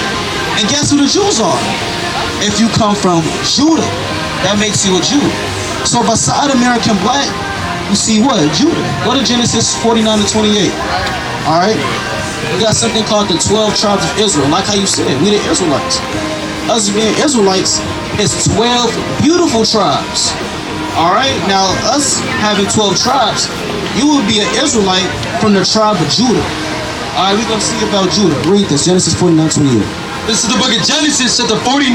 And guess who the Jews are? If you come from Judah, that makes you a Jew. So beside American black, you see what? Judah. Go to Genesis 49 to 28. Alright? We got something called the 12 tribes of Israel. Like how you said, we the Israelites. Us being Israelites is 12 beautiful tribes. Alright? Now, us having 12 tribes, you will be an Israelite from the tribe of Judah. Alright, we're going to see about Judah. Read this, Genesis 49, 28. This is the book of Genesis, chapter 49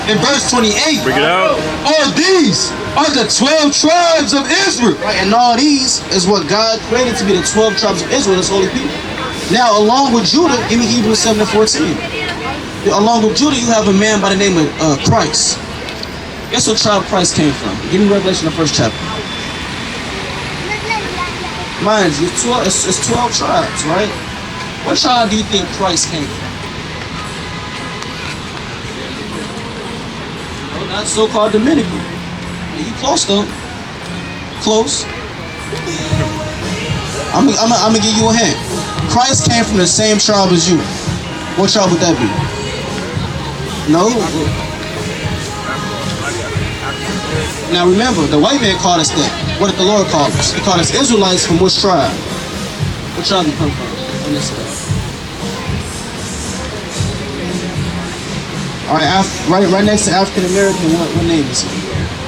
and verse 28. Bring it out. All these are the 12 tribes of Israel. Right, and all these is what God created to be the 12 tribes of Israel, His holy people. Now, along with Judah, give me Hebrews 7 and 14. Along with Judah, you have a man by the name of Christ. Guess what tribe Christ came from? Give me Revelation, the first chapter. Mind you, it's 12 tribes, right? What tribe do you think Christ came from? Not so-called Dominican. You close though. Close. I'm gonna give you a hint. Christ came from the same tribe as you. What tribe would that be? No. Now remember, the white man called us that. What did the Lord call us? He called us Israelites from which tribe? What tribe do you come from? On this side. All right, right next to African American, what name is it?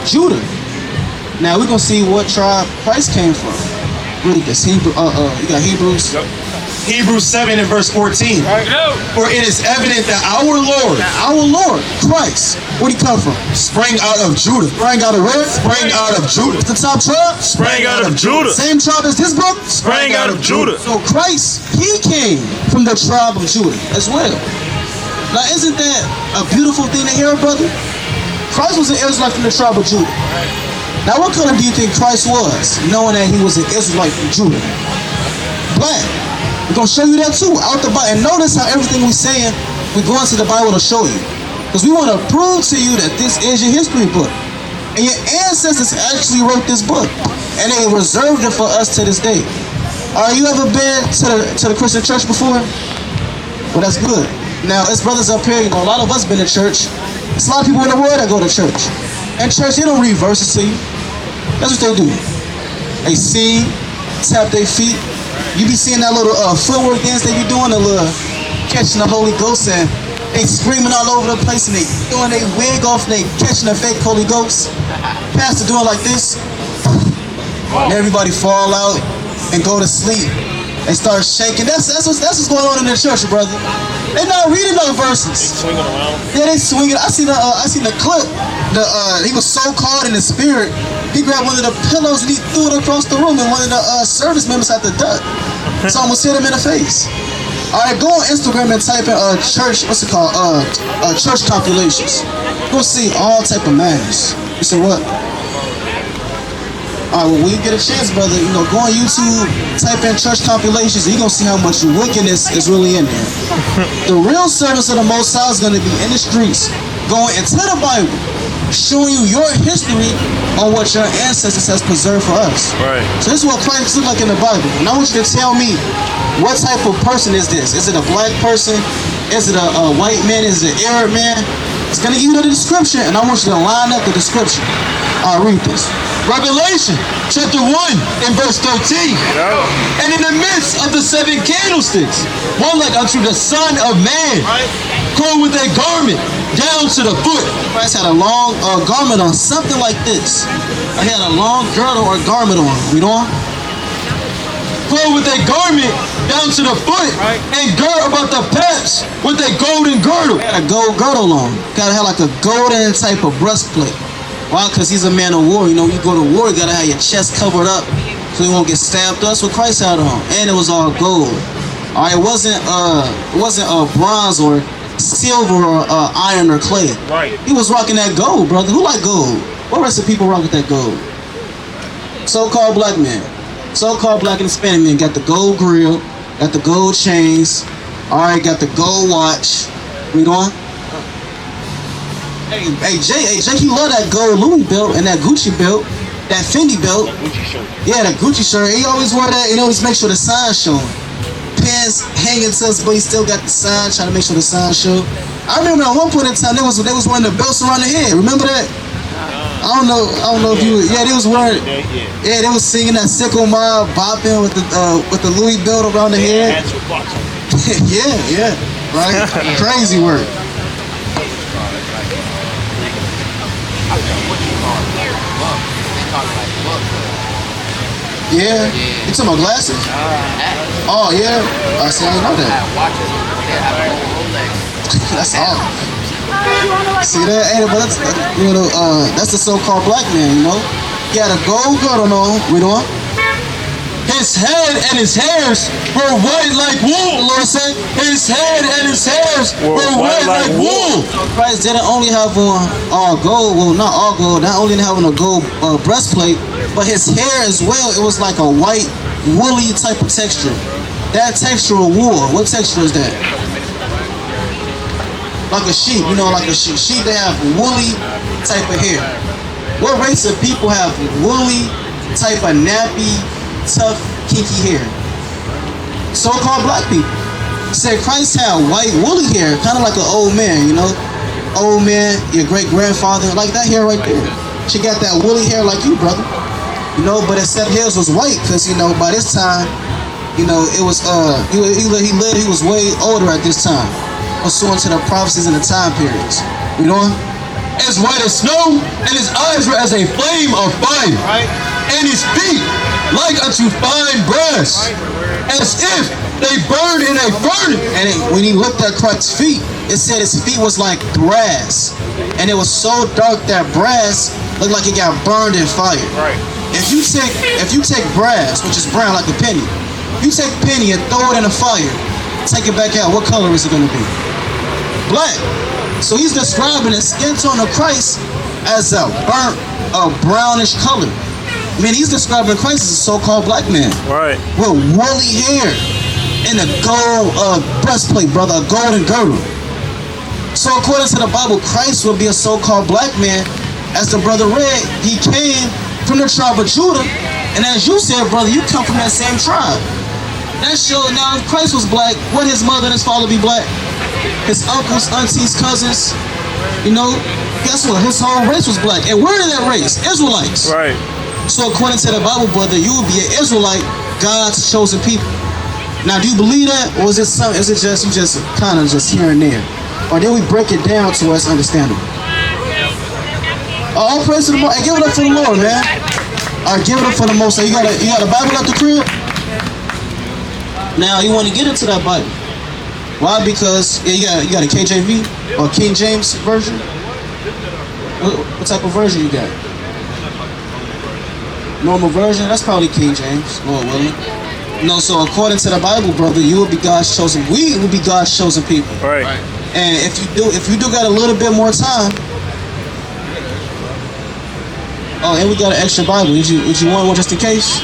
Judah. Now we're gonna see what tribe Christ came from. Read this. You got Hebrews. Yep. Hebrews 7 and verse 14. Right. For it is evident that our Lord, Christ, where'd he come from? sprang out of Judah. Sprang out of where? Sprang out of Judah. The top tribe? Sprang out of Judah. Same tribe as this book? Sprang out of Judah. So Christ, he came from the tribe of Judah as well. Now, isn't that a beautiful thing to hear, brother? Christ was an Israelite from the tribe of Judah. Now, what color do you think Christ was, knowing that he was an Israelite from Judah? Black. We're going to show you that too, out the Bible. And notice how everything we're saying, we go into the Bible to show you. Because we want to prove to you that this is your history book. And your ancestors actually wrote this book. And they reserved it for us to this day. You ever been to the Christian church before? Well, that's good. Now, as brothers up here, you know, a lot of us been to church. There's a lot of people in the world that go to church. And church, they don't read verses to you. That's what they do. They sing, tap their feet. You be seeing that little footwork dance they be doing, a little catching the Holy Ghost, and they screaming all over the place, and they throwing their wig off, and they catching the fake Holy Ghost. Pastor doing like this, and everybody fall out and go to sleep. They start shaking. That's what's going on in the church, brother. They not reading those verses. Swinging around. Yeah, they swinging. I seen the clip. He was so caught in the spirit. He grabbed one of the pillows and he threw it across the room, and one of the service members had to duck. So almost hit him in the face. All right, go on Instagram and type in church. What's it called? Church compilations. You'll see all type of madness. You said what? All right, well, when you get a chance, brother, you know, go on YouTube, type in church compilations, and you're going to see how much wickedness is really in there. The real servants of the Most High is going to be in the streets, going into the Bible, showing you your history on what your ancestors has preserved for us. Right. So this is what Christ looked like in the Bible. And I want you to tell me, what type of person is this? Is it a black person? Is it a white man? Is it an Arab man? It's going to give you the description, and I want you to line up the description. I'll read this. Revelation chapter 1 and verse 13. And in the midst of the 7 candlesticks, one like unto the Son of Man, clothed with a garment down to the foot. Christ had a long garment on, something like this. He had a long girdle or garment on. Read on. Clothed with a garment down to the foot, and girt about the paps with a golden girdle. He had a gold girdle on. Gotta have like a golden type of breastplate. Why? Because he's a man of war. You know, you go to war, you gotta have your chest covered up so you won't get stabbed. That's what Christ had on, and it was all gold. All right, it wasn't bronze or silver or iron or clay. Right. He was rocking that gold, brother. Who like gold? What rest of people rock with that gold? So-called black men, so-called black and Hispanic men got the gold grill, got the gold chains. All right, got the gold watch. Read on. Hey, Jay, he love that gold Louis belt and that Gucci belt, that Fendi belt. Gucci shirt. Yeah, that Gucci shirt. He always wear that, you know, always make sure the sign's showing. pants hanging to us, but he still got the sign, trying to make sure the sign show. I remember at one point in time, they was wearing the belts around the head. Remember that? I don't know if you. Yeah, they was wearing. Yeah, they was singing that Sickle Mob, bopping with the Louis belt around the head. yeah, right. Crazy work. Yeah, you talking about glasses? Oh yeah, I see. I didn't know that. That's all. See that? Hey, but that's that's the so-called black man. You know, he had a gold girdle on. We doing? His head and his hairs were white like wool. The Lord said, His head and his hairs were white like wool. Christ didn't only have on all gold. Well, not all gold. Not only having a gold breastplate, but his hair as well. It was like a white, woolly type of texture. That texture of wool. What texture is that? Like a sheep. You know, like a sheep. Sheep, they have woolly type of hair. What race of people have woolly type of nappy, tough, kinky hair? So-called black people. Said Christ had white, woolly hair, kind of like an old man, you know? Old man, your great-grandfather, like that hair right there. She got that woolly hair like you, brother. You know, but except his was white, because, you know, by this time, you know, it was, he was way older at this time, pursuant to the prophecies and the time periods. You know? As white as snow, and his eyes were as a flame of fire. Right. And his feet like unto fine brass, as if they burned in a furnace. And when he looked at Christ's feet, it said his feet was like brass. And it was so dark that brass looked like it got burned in fire. Right. If you take brass, which is brown like a penny, you take a penny and throw it in a fire, take it back out, what color is it going to be? Black. So he's describing the skin tone of Christ as a burnt, brownish color. I mean, he's describing Christ as a so-called black man. Right. With woolly hair and a gold breastplate, brother, a golden girdle. So according to the Bible, Christ will be a so-called black man. As the brother read, he came from the tribe of Judah. And as you said, brother, you come from that same tribe. That showed now if Christ was black, would his mother and his father be black? His uncles, aunties, cousins, you know, guess what? His whole race was black. And where is that race? Israelites. Right. So according to the Bible, brother, you will be an Israelite, God's chosen people. Now, do you believe that, or is it just you just kind of just here and there, or then we break it down to where it's understandable? All praise to the Lord. Hey, give it up for the Lord, man. All right, give it up for the Most High. You got a Bible at the crib? Now you want to get into that Bible. Why? Because you got a KJV or King James version. What type of version you got? Normal version? That's probably King James, Lord willing. No, so according to the Bible, brother, you will be God's chosen. We will be God's chosen people. Right. And if you do got a little bit more time. Oh, and we got an extra Bible. Would you want one just in case?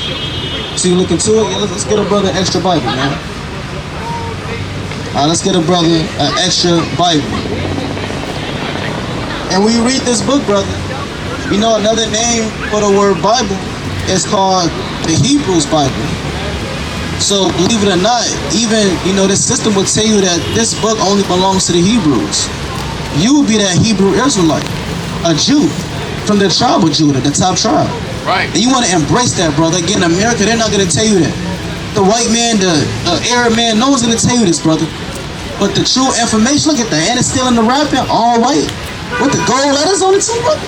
So you look into it? Yeah, let's get a brother an extra Bible, man. All right, let's get a brother an extra Bible. And when you read this book, brother, you know another name for the word Bible is called the Hebrews Bible. So believe it or not, even, you know, this system will tell you that this book only belongs to the Hebrews. You will be that Hebrew Israelite, a Jew from the tribe of Judah, the top tribe. Right. And you want to embrace that, brother. Again, in America, they're not going to tell you that. The white man, the Arab man, no one's going to tell you this, brother. But the true information, look at that, and it's still in the wrapping, all white, with the gold letters on it too, brother.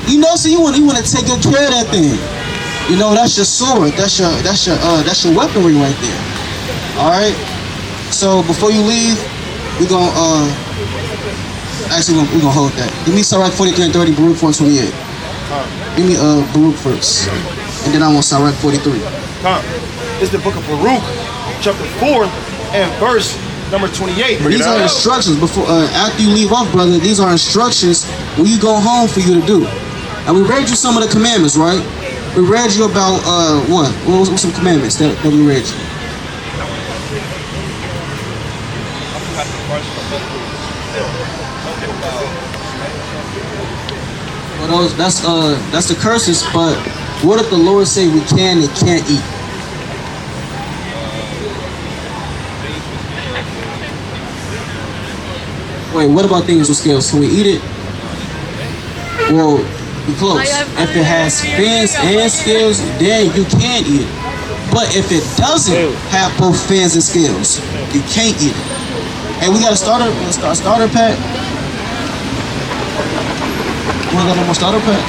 You know, so you want to take good care of that thing. You know, that's your sword. That's your weaponry right there. All right. So before you leave, we're gonna hold that. Give me Sirach 43 and 30, Baruch 128. Give me Baruch first, and then I want Sirach 43. It's the book of Baruch, chapter 4 and verse number 28. These are instructions before after you leave off, brother. These are instructions when you go home for you to do. And we read you some of the commandments, right? We read you about what? What was some commandments that we read you? Well, that's the curses. But what if the Lord say we can and can't eat? Wait, what about things with scales? Can we eat it? Well, you close. If it has fins and scales, then you can eat it. But if it doesn't have both fins and scales, you can't eat it. Hey, we got a starter pack. We got no more starter pack.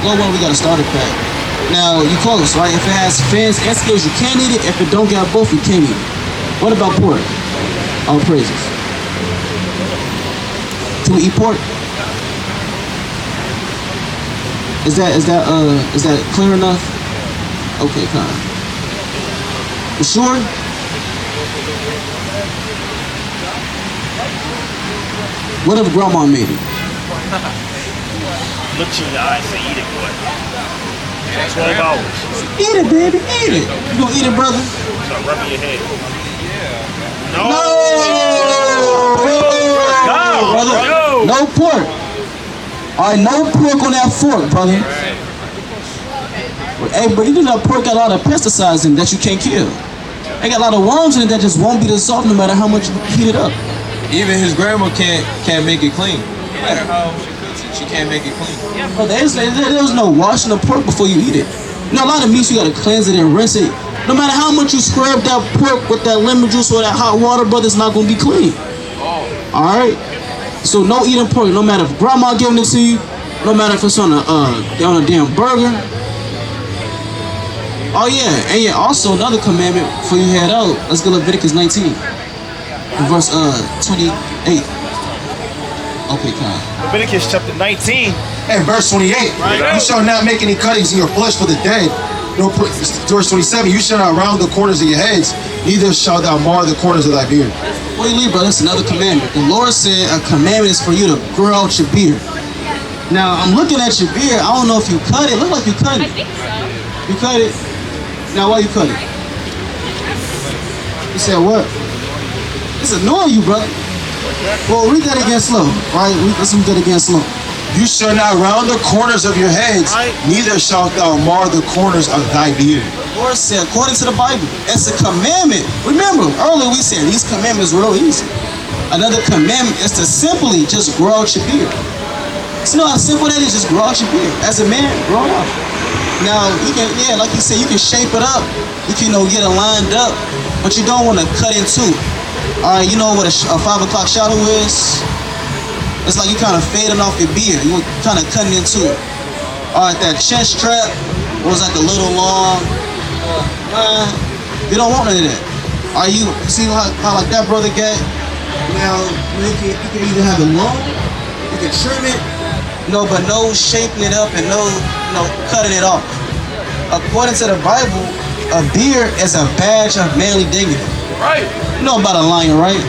Low one, we got a starter pack. Now you close, right? If it has fins and scales, you can eat it. If it don't got both, you can't eat it. What about pork? All praises. Can we eat pork? Is that clear enough? Okay, fine. You sure? What if grandma made it? Look you in the eye and say, eat it, boy. 12 hours. Eat it, baby, eat it. You gonna eat it, brother? Start rubbing your head. No! Brother. No pork. All right, no pork on that fork, brother. Hey, but you know that pork got a lot of pesticides in it that you can't kill. They got a lot of worms in it that just won't be dissolved no matter how much you heat it up. Even his grandma can't make it clean. No matter how she cooks it, she can't make it clean. Bro, there's no washing the pork before you eat it. You know, a lot of meats you gotta cleanse it and rinse it. No matter how much you scrub that pork with that lemon juice or that hot water, brother, it's not gonna be clean. Alright? So no eating pork, no matter if grandma giving it to you, no matter if it's on a damn burger. Oh yeah, and yeah, also another commandment before you head out, let's go to Leviticus 19. Verse 28. Okay, Kyle. Leviticus chapter 19 and verse 28. You shall not make any cuttings in your flesh for the dead. No, verse 27. You shall not round the corners of your heads, neither shalt thou mar the corners of thy beard. Before you leave, brother, that's another commandment. The Lord said a commandment is for you to grow out your beard. Now, I'm looking at your beard. I don't know if you cut it. Look like you cut it. I think so. You cut it? Now, why you cut it? You said what? It's annoying you, brother. Well, read that again slow. All right, let's read that again slow. You shall not round the corners of your heads, neither shalt thou mar the corners of thy beard. The Lord said, according to the Bible, it's a commandment. Remember, earlier we said these commandments were real easy. Another commandment is to simply just grow out your beard. So you know how simple that is? Just grow out your beard. As a man, grow it out. Now, you can, yeah, like you said, you can shape it up. You can, get it lined up, but you don't want to cut in two. All right, you know what a 5 o'clock shadow is? It's like you kind of fading off your beard. You kind of cutting in two. All right, that chest strap was like a little long. You don't want none of that. Are you see how like that brother got? Now you can either have it long, you can trim it, but no shaping it up and no cutting it off. According to the Bible, a beard is a badge of manly dignity. Right. You know about a lion, right?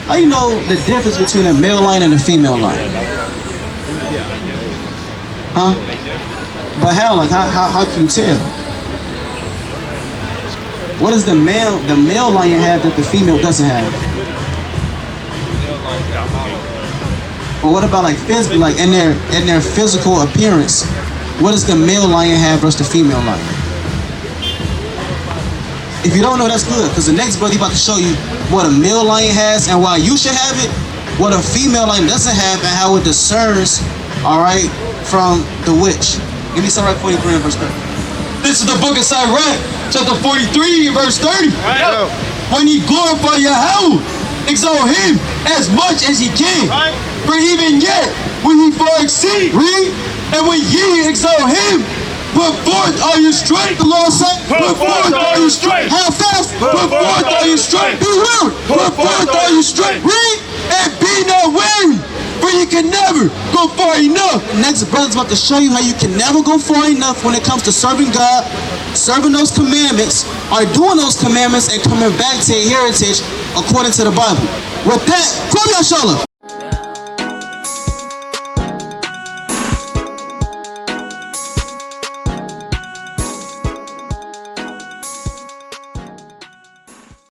How you know the difference between a male lion and a female lion? Huh? But how? Like how can you tell? What does the male lion have that the female doesn't have? Or what about like physically, like in their physical appearance? What does the male lion have versus the female lion? If you don't know, that's good, because the next brother about to show you what a male lion has and why you should have it, what a female lion doesn't have, and how it discerns, all right, from the witch. Give me Sirach 43 and verse 30. This is the book of Sirach, chapter 43 and verse 30. Right. When ye glorify Yahweh, exalt him as much as ye can. Right. For even yet will he far exceed. Read. And when ye exalt him, put forth all your strength. The Lord said, put forth all your strength. How fast? Put forth all your strength. Be weary. Put forth all your strength. Read. And be not weary, for you can never go far enough. Next brother's about to show you how you can never go far enough when it comes to serving God, serving those commandments, or doing those commandments and coming back to your heritage according to the Bible. With that, come your shoulder.